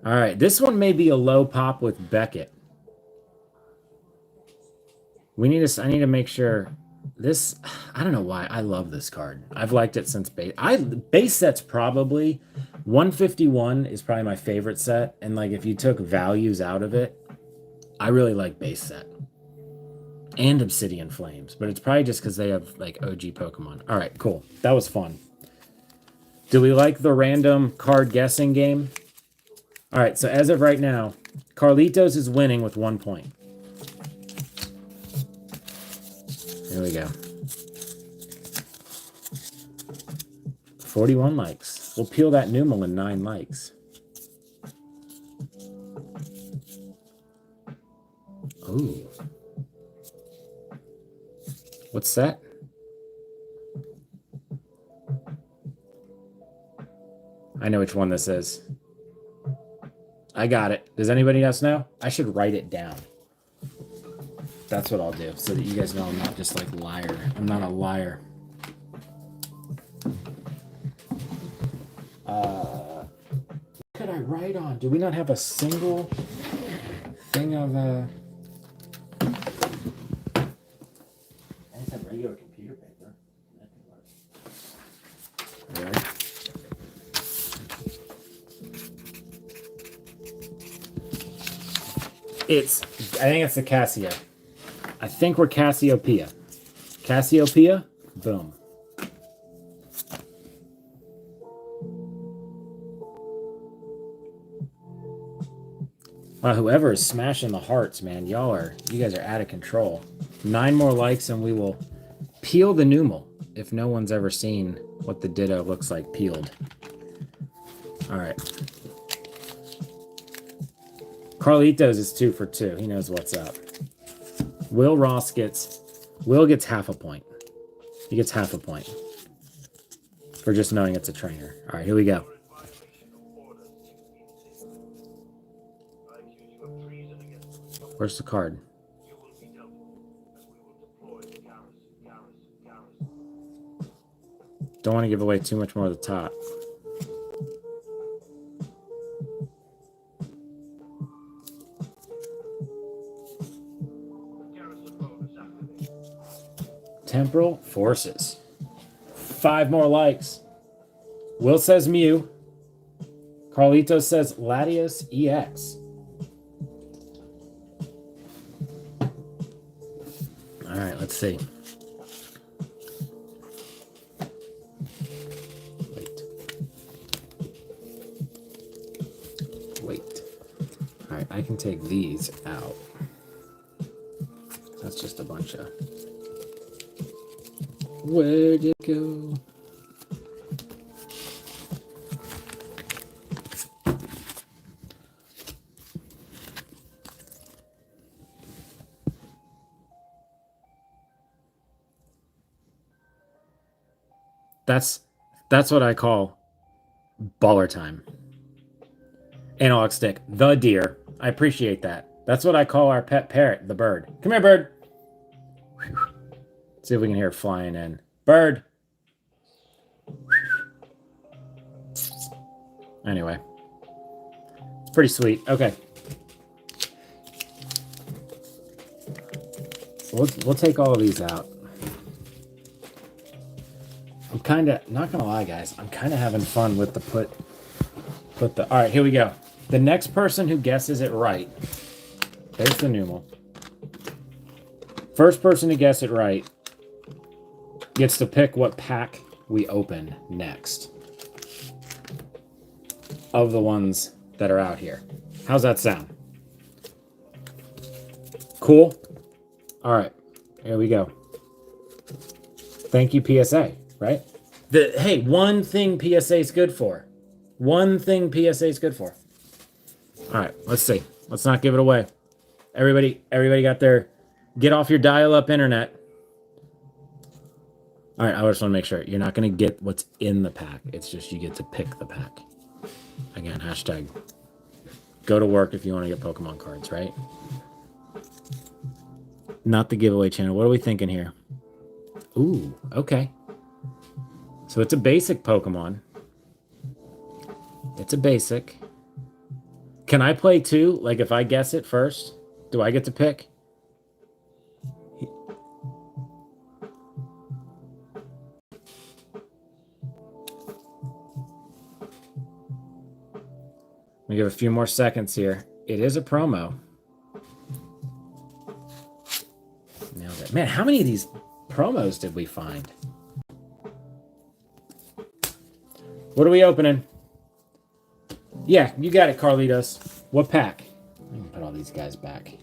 All right, this one may be a low pop with Beckett. I need to make sure this. I don't know why I love this card. I've liked it since base. Base set's probably 151 is probably my favorite set, and like if you took values out of it, I really like base set and Obsidian Flames, but it's probably just because they have like OG Pokemon. All right, cool. That was fun. Do we like the random card guessing game? All right, so as of right now, Carlitos is winning with 1 point. There we go. 41 likes. We'll peel that Numel in 9 likes. Ooh. What's that? I know which one this is. I got it. Does anybody else know? I should write it down. That's what I'll do, so that you guys know I'm not just like liar. I'm not a liar. What could I write on? Do we not have a single thing of I just have regular computer paper. That can work. All right. I think it's the Casio. I think we're Cassiopeia. Cassiopeia? Boom. Wow, whoever is smashing the hearts, man, you guys are out of control. 9 more likes and we will peel the Numel if no one's ever seen what the Ditto looks like peeled. All right. Carlitos is 2 for 2. He knows what's up. Will gets half a point. He gets half a point for just knowing it's a trainer. All right, here we go. Where's the card? Don't want to give away too much more at the top. Temporal Forces. 5 more likes. Will says Mew. Carlitos says Latios EX. All right, let's see. Wait. All right, I can take these out. That's just a bunch of... Where'd it go? That's what I call baller time. Analog stick, the deer. I appreciate that. That's what I call our pet parrot, the bird. Come here, bird. Whew. See if we can hear it flying in. Bird. Anyway. It's pretty sweet. Okay. So we'll take all of these out. I'm kind of, not going to lie, guys. I'm kind of having fun with the put the... All right, here we go. The next person who guesses it right. There's the Numel. First person to guess it right gets to pick what pack we open next of the ones that are out here. How's that sound? Cool? All right, here we go. Thank you, PSA, right? Hey, one thing PSA is good for. One thing PSA is good for. All right, let's see. Let's not give it away. Everybody got their... Get off your dial-up internet. All right, I just want to make sure. You're not going to get what's in the pack. It's just you get to pick the pack. Again, hashtag go to work if you want to get Pokemon cards, right? Not the giveaway channel. What are we thinking here? Ooh, okay. So it's a basic Pokemon. It's a basic. Can I play two? Like if I guess it first, do I get to pick? We give a few more seconds here. It is a promo. Nailed it. Man, how many of these promos did we find? What are we opening? Yeah, you got it, Carlitos. What pack? I can put all these guys back.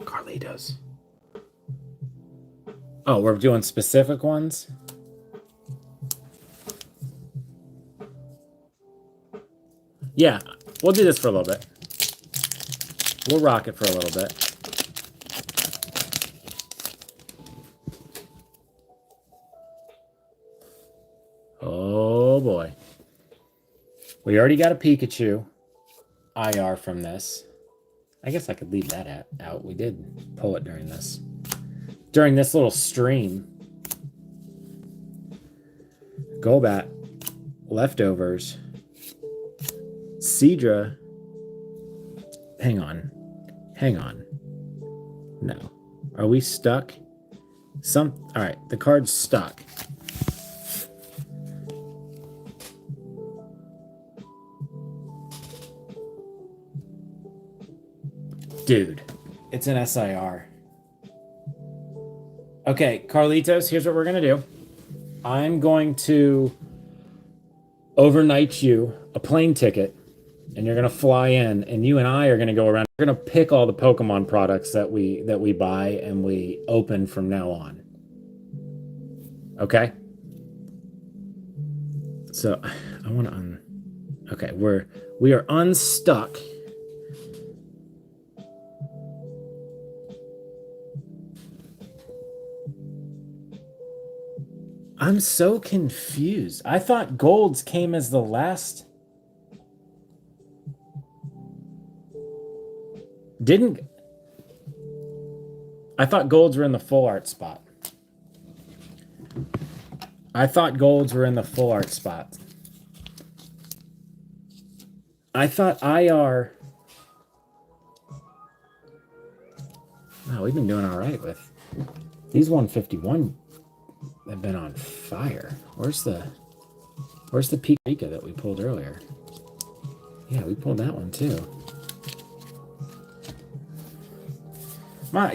Carlitos. Oh, we're doing specific ones? Yeah, we'll do this for a little bit. We'll rock it for a little bit. Oh boy. We already got a Pikachu IR from this. I guess I could leave that out. We did pull it during this little stream. Golbat, leftovers, Seadra. Hang on. No. Are we stuck? All right, the card's stuck. Dude, it's an SIR. Okay, Carlitos, here's what we're going to do. I'm going to overnight you a plane ticket, and you're going to fly in, and you and I are going to go around. We're going to pick all the Pokemon products that we buy and we open from now on. Okay? So, I want to okay, we are unstuck. I'm so confused. I thought golds came as the last. I thought golds were in the full art spot. I thought IR. Wow, we've been doing all right with these 151. Have been on fire. Where's the Pika that we pulled earlier? Yeah, we pulled that one too.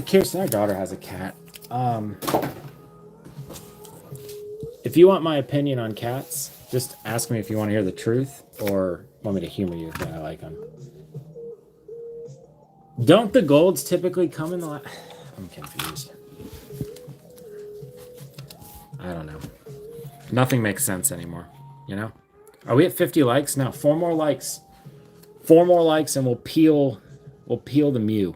Kirsten, our daughter has a cat. If you want my opinion on cats, just ask me if you want to hear the truth or want me to humor you if I like them. Don't the golds typically come in the last? I'm confused. I don't know. Nothing makes sense anymore, you know? Are we at 50 likes? No, 4 more likes. 4 more likes and we'll peel the Mew.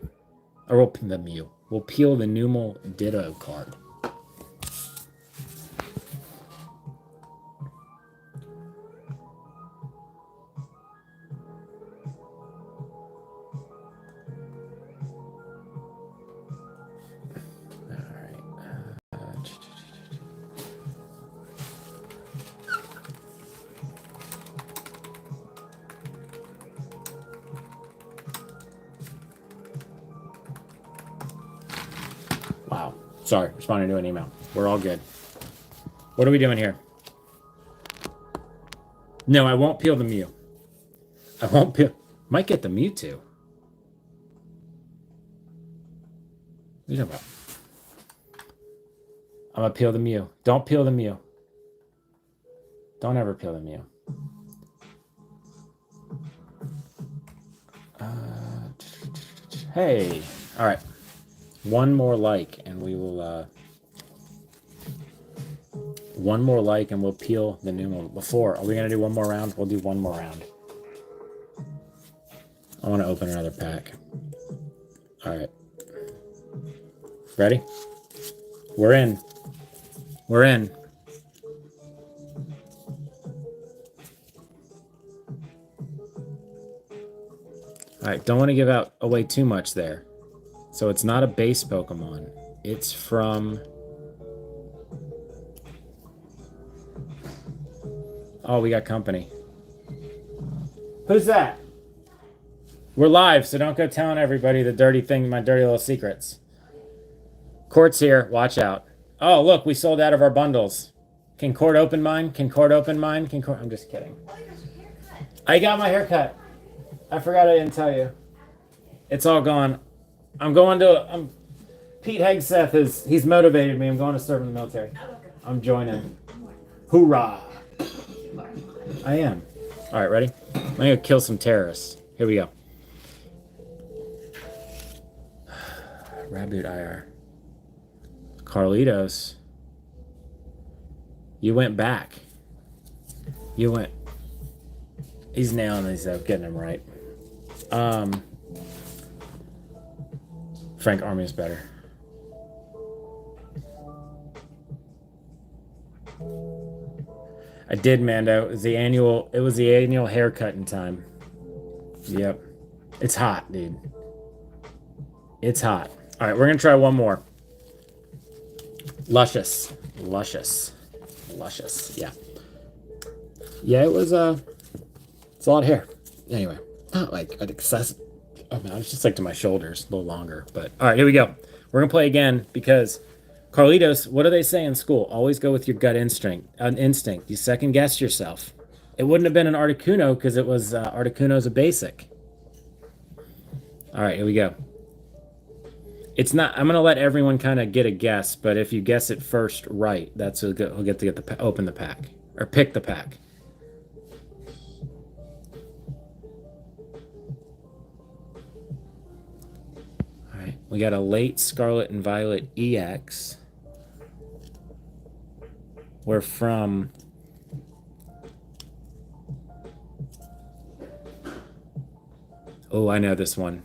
Or we'll peel the Numel Ditto card. Wow. Sorry, responding to an email. We're all good. What are we doing here? No, I won't peel the Mew. I won't peel. Might get the Mewtwo. What are you talking about? I'm gonna peel the Mew. Don't peel the Mew. Don't ever peel the Mew. Hey. All right. 1 more like, and we will. 1 more like, and we'll peel the new one. Before, are we gonna do 1 more round? We'll do 1 more round. I want to open another pack. All right. Ready? We're in. We're in. All right, don't want to give away too much there. So it's not a base Pokemon. It's from... Oh, we got company. Who's that? We're live, so don't go telling everybody the dirty thing, my dirty little secrets. Court's here. Watch out. Oh, look, we sold out of our bundles. Can Court open mine? Can Court open mine? Can Court... I'm just kidding. I got my hair cut. I forgot I didn't tell you. It's all gone. I'm going to... Pete Hegseth he's motivated me. I'm going to serve in the military. I'm joining. Hoorah. I am. All right, ready? I'm going to kill some terrorists. Here we go. Raboot IR. Carlitos. You went back. You went... He's nailing these though, getting them right. Frank Army is better. I did, Mando. It was the annual haircut in time. Yep. It's hot, dude. It's hot. All right, we're gonna try one more. Luscious. Yeah. Yeah, it was it's a lot of hair. Anyway, not like an excessive. Oh man, it's just like to my shoulders, a little longer. But all right, here we go. We're gonna play again because Carlitos, what do they say in school? Always go with your gut instinct. You second guess yourself. It wouldn't have been an Articuno because it was Articuno's a basic. All right, here we go. It's not. I'm gonna let everyone kind of get a guess, but if you guess it first right, that's who'll get to open the pack or pick the pack. All right, we got a late Scarlet and Violet EX. We're from... Oh, I know this one.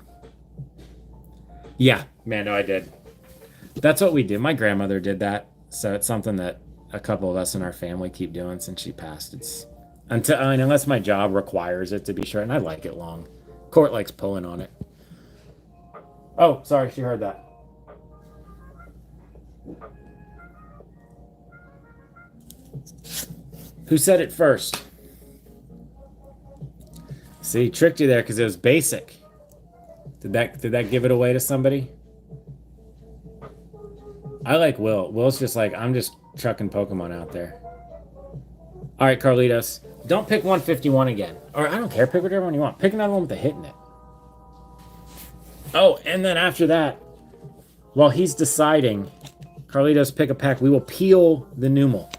Yeah, man, no, I did. That's what we did. My grandmother did that. So it's something that a couple of us in our family keep doing since she passed. It's unless my job requires it to be short, and I like it long. Court likes pulling on it. Oh, sorry, she heard that. Who said it first? See, tricked you there because it was basic. Did that give it away to somebody? I like Will. Will's just like, I'm just chucking Pokemon out there. All right, Carlitos. Don't pick 151 again. Or I don't care. Pick whatever one you want. Pick another one with a hit in it. Oh, and then after that, while he's deciding, Carlitos, pick a pack. We will peel the Numel.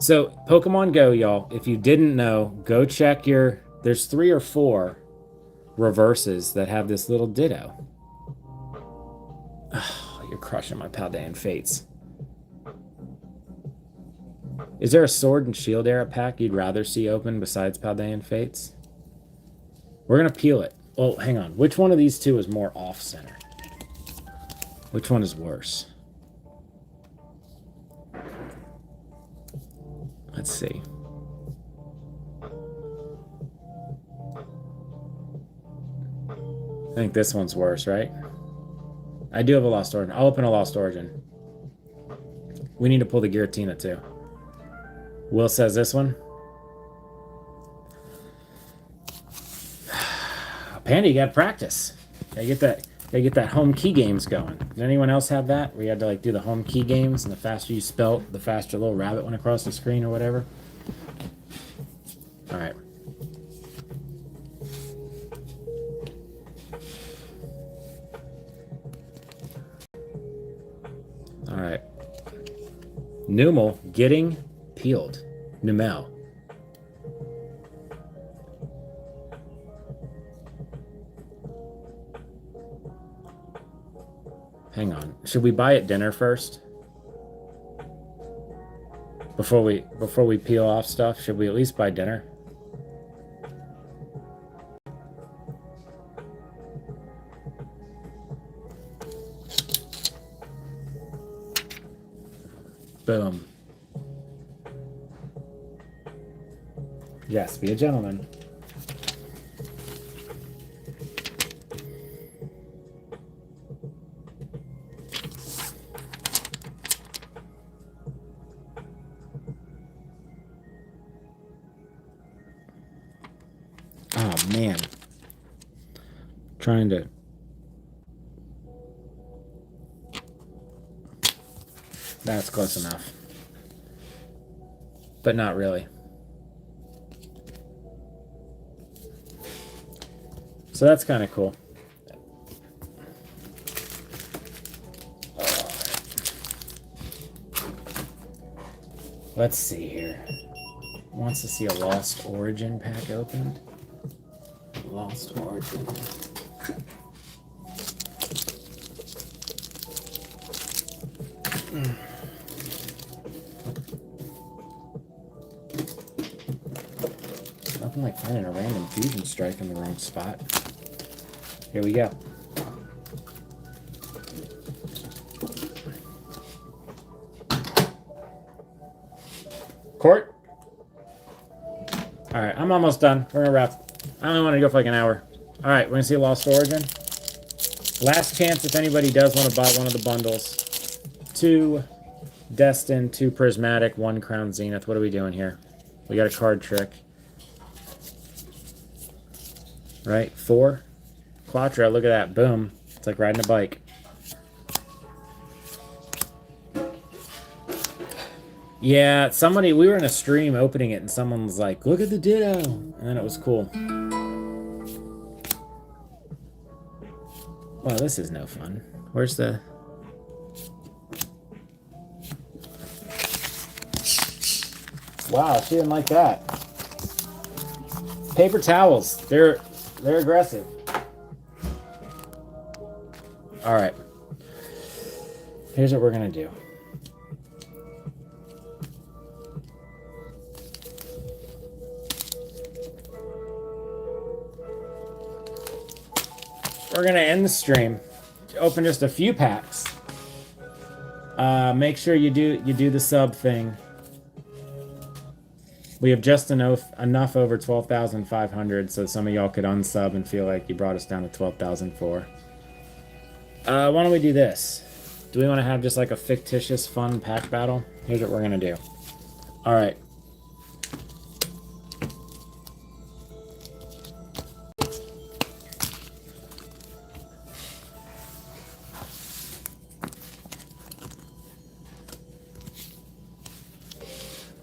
So, Pokemon Go, y'all, if you didn't know, go check your... There's 3 or 4 reverses that have this little ditto. Oh, you're crushing my Paldean Fates. Is there a Sword and Shield era pack you'd rather see open besides Paldean Fates? We're going to peel it. Well, hang on. Which one of these two is more off-center? Which one is worse? Let's see. I think this one's worse, right? I do have a Lost Origin. I'll open a Lost Origin. We need to pull the Giratina too. Will says this one. Panda, you gotta practice. Gotta get that home key games going. Does anyone else have that? Where you had to like do the home key games, and the faster you spelt, the faster little rabbit went across the screen or whatever. All right. All right. Numel getting peeled. Numel. Hang on. Should we buy at dinner first? Before we peel off stuff, should we at least buy dinner? Boom. Yes, be a gentleman. Oh, man. Trying to... That's close enough. But not really. So that's kind of cool. Let's see here. Wants to see a Lost Origin pack opened. Lost Origin. Nothing like finding a random fusion strike in the wrong spot. Here we go. Court. All right, I'm almost done. We're gonna wrap. I only want to go for like an hour. All right, we're gonna see Lost Origin. Last chance if anybody does want to buy one of the bundles. 2 Destined, 2 Prismatic, 1 Crown Zenith. What are we doing here? We got a card trick. Right, 4 Quattro. Look at that. Boom. It's like riding a bike. Yeah, somebody, we were in a stream opening it and someone was like, look at the Ditto. And then it was cool. Well, this is no fun. Where's the... Wow, she didn't like that. Paper towels. They're aggressive. All right. Here's what we're going to do. We're going to end the stream. Open just a few packs. Make sure you do the sub thing. We have just enough over 12,500, so some of y'all could unsub and feel like you brought us down to 12,004. Why don't we do this? Do we want to have just like a fictitious fun pack battle? Here's what we're going to do. All right.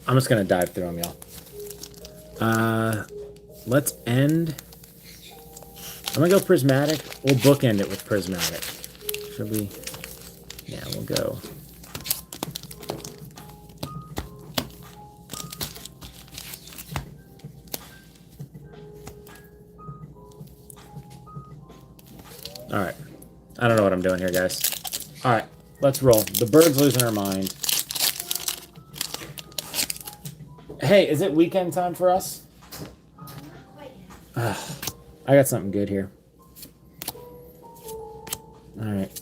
I'm just going to dive through them, y'all. Let's end. I'm going to go Prismatic. We'll bookend it with Prismatic. Should we? Yeah, we'll go. All right. I don't know what I'm doing here, guys. All right. Let's roll. The bird's losing her mind. Hey, is it weekend time for us? I got something good here. All right.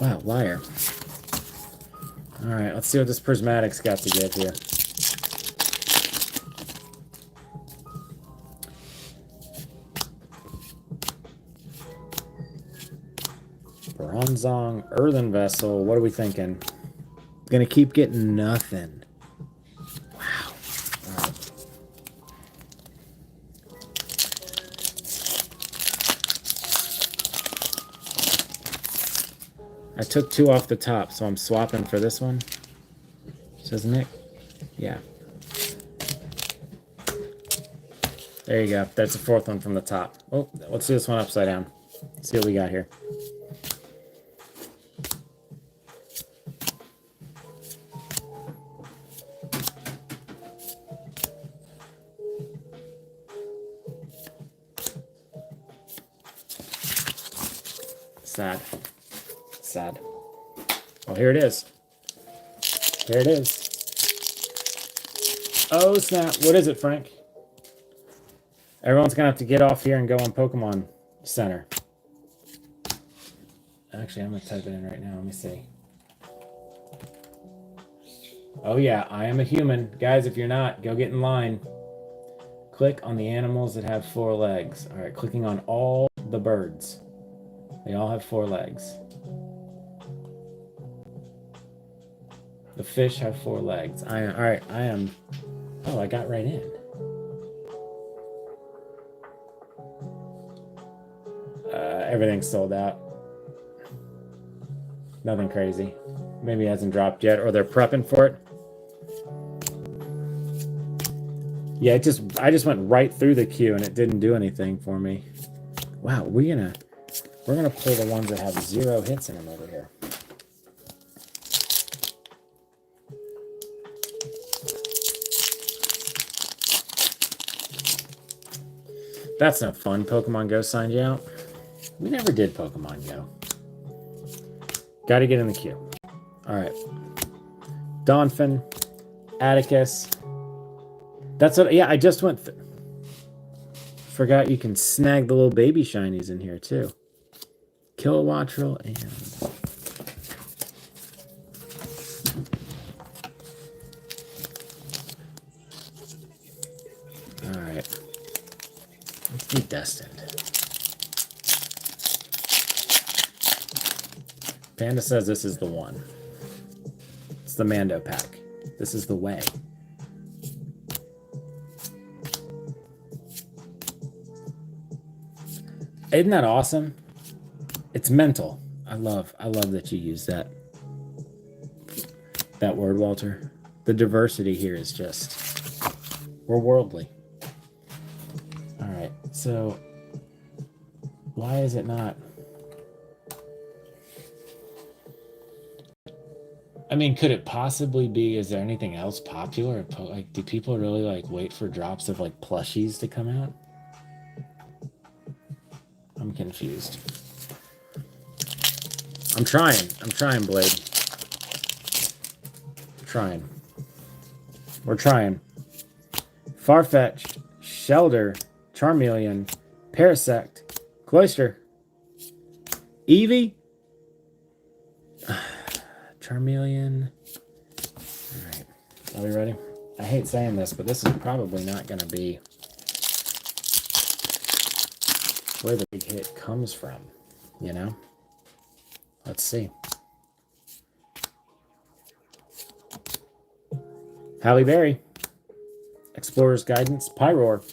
Wow, liar. All right, let's see what this Prismatic's got to give here. Bronzong, Earthen Vessel. What are we thinking? Gonna keep getting nothing. Wow. All right. I took 2 off the top, so I'm swapping for this one. Says Nick. Yeah. There you go. That's the 4th one from the top. Oh, let's do this one upside down. See what we got here. Sad. Sad. Well, here it is. Here it is. Oh, snap. What is it, Frank? Everyone's going to have to get off here and go on Pokemon Center. Actually, I'm going to type it in right now. Let me see. Oh, yeah. I am a human. Guys, if you're not, go get in line. Click on the animals that have 4 legs. All right, clicking on all the birds. They all have 4 legs. The fish have 4 legs. All right, I am... Oh, I got right in. Everything's sold out. Nothing crazy. Maybe it hasn't dropped yet, or they're prepping for it. Yeah, I just went right through the queue and it didn't do anything for me. Wow, we're gonna pull the ones that have 0 hits in them over here. That's no fun. Pokemon Go signed you out. We never did Pokemon Go. Got to get in the queue. All right. Donphin, Atticus. That's what. Yeah, I just went. Forgot you can snag the little baby shinies in here too. Kilowattrel and. All right. Let's do Destined. Panda says this is the one. It's the Mando pack. This is the way. Isn't that awesome? It's mental. I love that you use that word, Walter. The diversity here is just, we're worldly. All right, so why is it not? I mean, could it possibly be, is there anything else popular? Like, do people really like wait for drops of like plushies to come out? I'm confused. I'm trying, Blade. Trying. We're trying. Farfetch'd, Shelder, Charmeleon, Parasect, Cloyster, Eevee, Charmeleon. All right. Are we ready? I hate saying this, but this is probably not going to be where the big hit comes from, you know? Let's see. Halle Berry, Explorer's Guidance, Pyroar.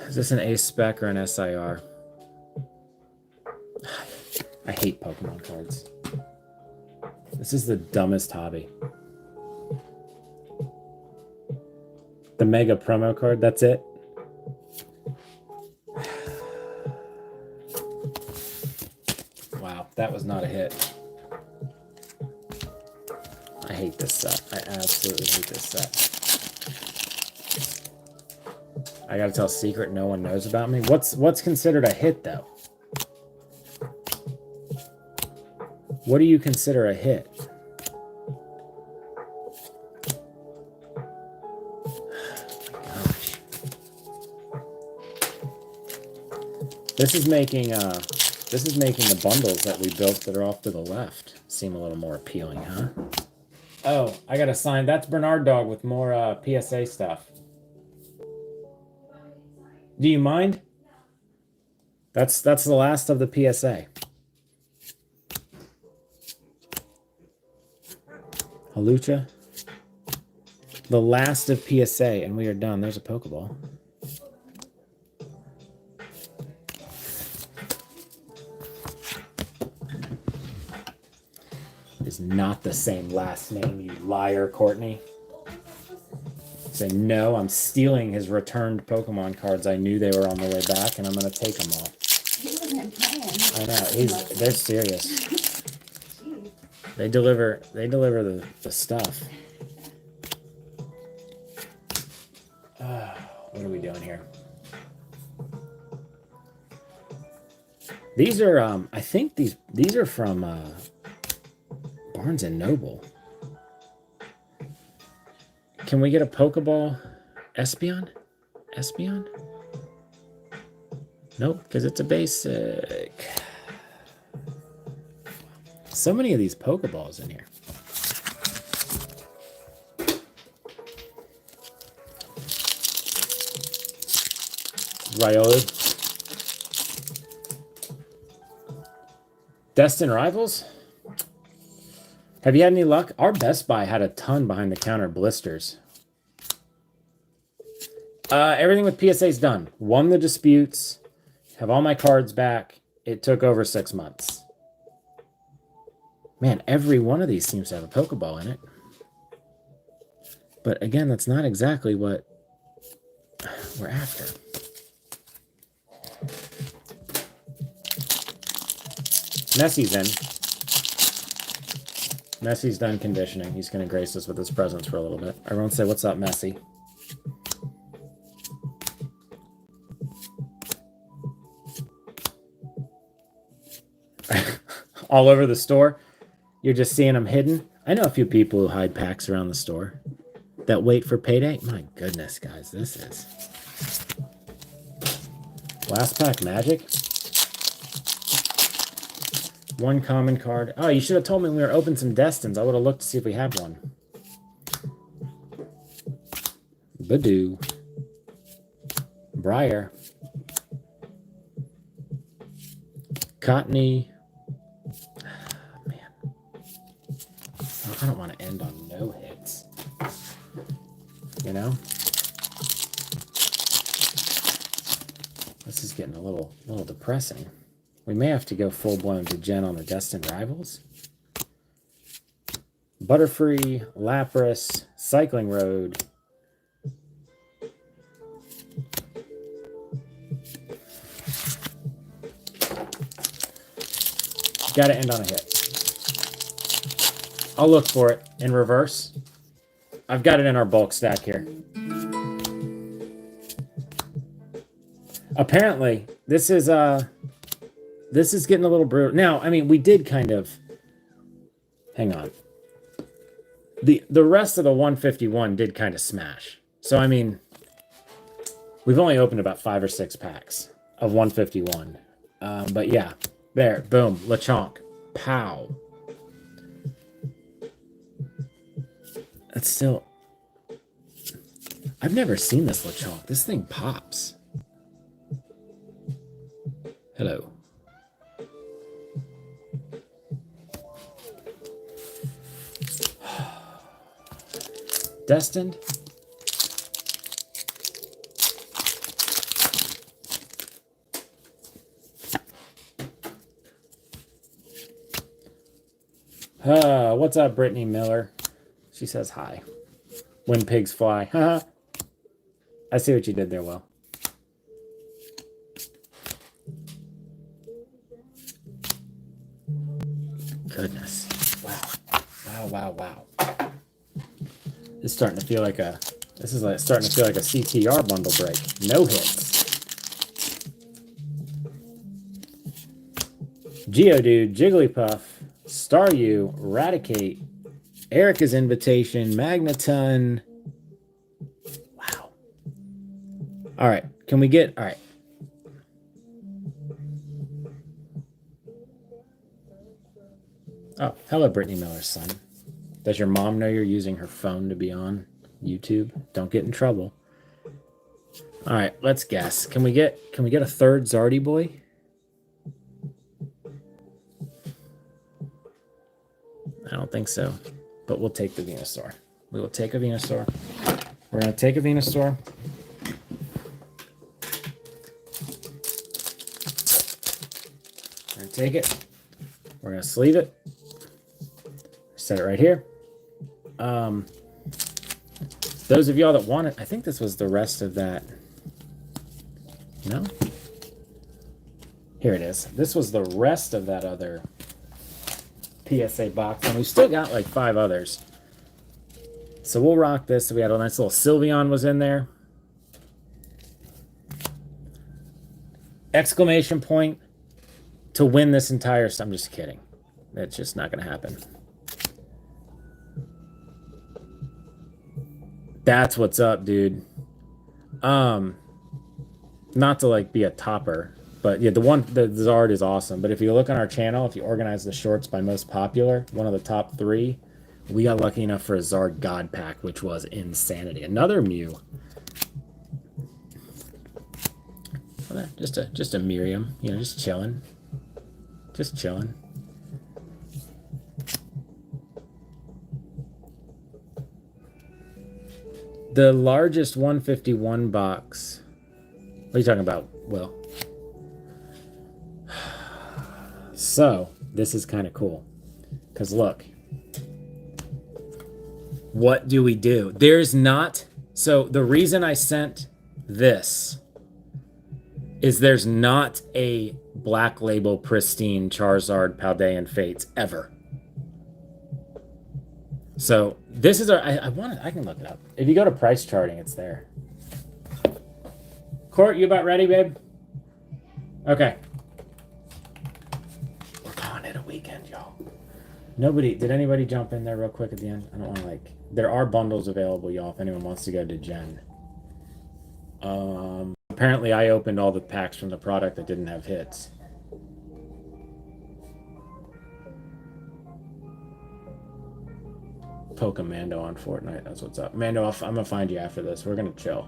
Is this an Ace Spec or an SIR? I hate Pokemon cards. This is the dumbest hobby. The Mega promo card, that's it? Wow, that was not a hit. I hate this set. I absolutely hate this set. I gotta tell a secret no one knows about me. What's considered a hit, though? What do you consider a hit? Gosh. This is making the bundles that we built that are off to the left seem a little more appealing, huh? Oh, I got a sign. That's Bernard Dog with more PSA stuff. Do you mind? That's the last of the PSA. Halucha. The last of PSA, and we are done. There's a Pokeball. Is not the same last name, you liar, Courtney. Say, no, I'm stealing his returned Pokemon cards. I knew they were on the way back, and I'm going to take them all. He wasn't playing. I know, they're serious. They deliver the stuff. What are we doing here? These are, I think these are from Barnes & Noble. Can we get a Pokeball Espeon? Espeon? Nope, because it's a basic. So many of these Pokeballs in here. Riolu. Destined Rivals? Have you had any luck? Our Best Buy had a ton behind the counter blisters. Everything with PSA is done. Won the disputes. Have all my cards back. It took over 6 months. Man, every one of these seems to have a Pokeball in it. But again, that's not exactly what we're after. Messi's in. Messi's done conditioning. He's going to grace us with his presence for a little bit. Everyone say, what's up, Messi? All over the store. You're just seeing them hidden. I know a few people who hide packs around the store that wait for payday. My goodness, guys, this is... Last pack magic. One common card. Oh, you should have told me when we were opening some Destins. I would have looked to see if we have one. Badoo. Briar. Cottony. Man. I don't want to end on no hits. You know? This is getting a little depressing. We may have to go full-blown to Gen on the Destined Rivals. Butterfree, Lapras, Cycling Road. Got to end on a hit. I'll look for it in reverse. I've got it in our bulk stack here. Apparently, this is getting a little brutal. Now, I mean, we did kind of... Hang on. The rest of the 151 did kind of smash. So, I mean, we've only opened about 5 or 6 packs of 151. But yeah, there, boom, Lechonk, pow. That's still... I've never seen this Lechonk. This thing pops. Hello. Destined. What's up, Brittany Miller? She says hi. When pigs fly. Haha. I see what you did there, Will. Goodness. Wow. It's starting to feel like a... This is like starting to feel like a CTR bundle break. No hits. Geodude, Jigglypuff, Staryu, Raticate, Erica's Invitation, Magneton. Wow. All right. Can we get... All right. Oh, hello, Brittany Miller's son. Does your mom know you're using her phone to be on YouTube? Don't get in trouble. All right, let's guess. Can we get a third Zardy boy? I don't think so, but we'll take the Venusaur. We will take a Venusaur. We're gonna take a Venusaur. We're gonna take it. We're gonna sleeve it. Set it right here. Those of y'all that want it, I think this was the rest of that. No? Here it is. This was the rest of that other PSA box, and we still got like 5 others. So we'll rock this. So we had a nice little Sylveon was in there. Exclamation point to win this entire... I'm just kidding. That's just not going to happen. That's what's up, dude. Not to like be a topper, but yeah, the Zard is awesome. But if you look on our channel, if you organize the shorts by most popular, one of the top 3, we got lucky enough for a Zard God Pack, which was insanity. Another Mew. Just a Miriam, you know, just chilling. Just chilling. The largest 151 box. What are you talking about, Will? So, this is kind of cool. Because look. What do we do? There's not... So, the reason I sent this is there's not a Black Label Pristine Charizard Paldean Fates ever. So, this is our... I can look it up. If you go to price charting, it's there. Court, you about ready, babe? Okay. We're calling it a weekend, y'all. Did anybody jump in there real quick at the end? I don't want to like... There are bundles available, y'all, if anyone wants to go to Gen. Apparently, I opened all the packs from the product that didn't have hits. Poke Mando on Fortnite. That's what's up. Mando, I'm going to find you after this. We're going to chill.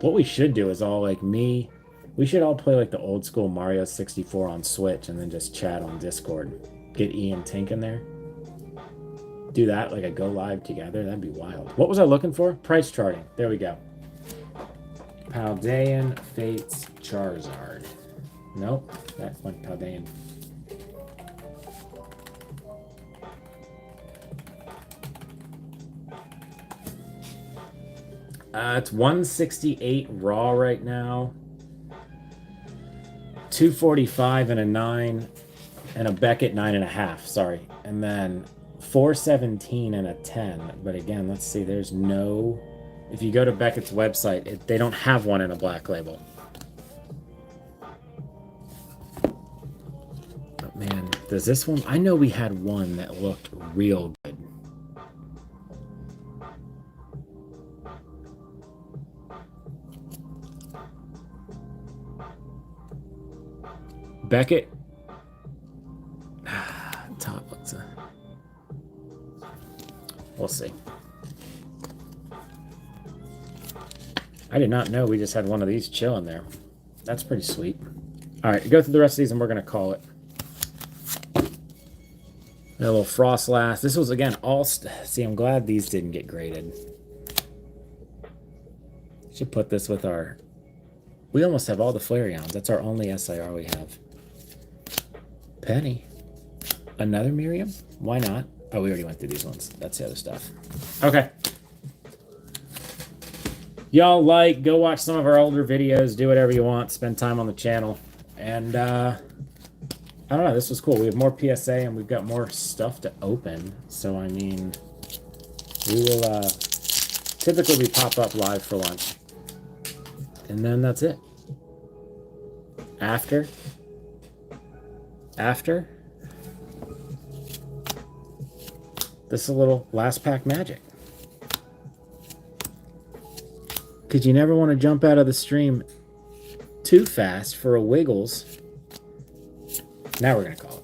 What we should do is all like me. We should all play like the old school Mario 64 on Switch and then just chat on Discord. Get E and Tink in there. Do that like a go live together. That'd be wild. What was I looking for? Price charting. There we go. Paldean Fates Charizard. Nope. That went Paldean. It's 168 raw right now. 245 and a 9 and a Beckett 9.5. Sorry. And then 417 and a 10. But again, let's see. There's no... If you go to Beckett's website, they don't have one in a Black Label. But man, does this one... I know we had one that looked real good. Beckett. Top, what's that? We'll see. I did not know we just had one of these chilling there. That's pretty sweet. All right, go through the rest of these and we're going to call it. A little Frost last. This was, again, all... See, I'm glad these didn't get graded. Should put this with our... We almost have all the Flareons. That's our only SIR we have. Penny. Another Miriam? Why not? Oh, we already went through these ones. That's the other stuff. Okay. Y'all go watch some of our older videos, do whatever you want, spend time on the channel. And, I don't know, this was cool. We have more PSA and we've got more stuff to open. So, I mean, we will, typically we pop up live for lunch. And then that's it. After, this is a little last pack magic. Because you never want to jump out of the stream too fast for a Wiggles. Now we're going to call it.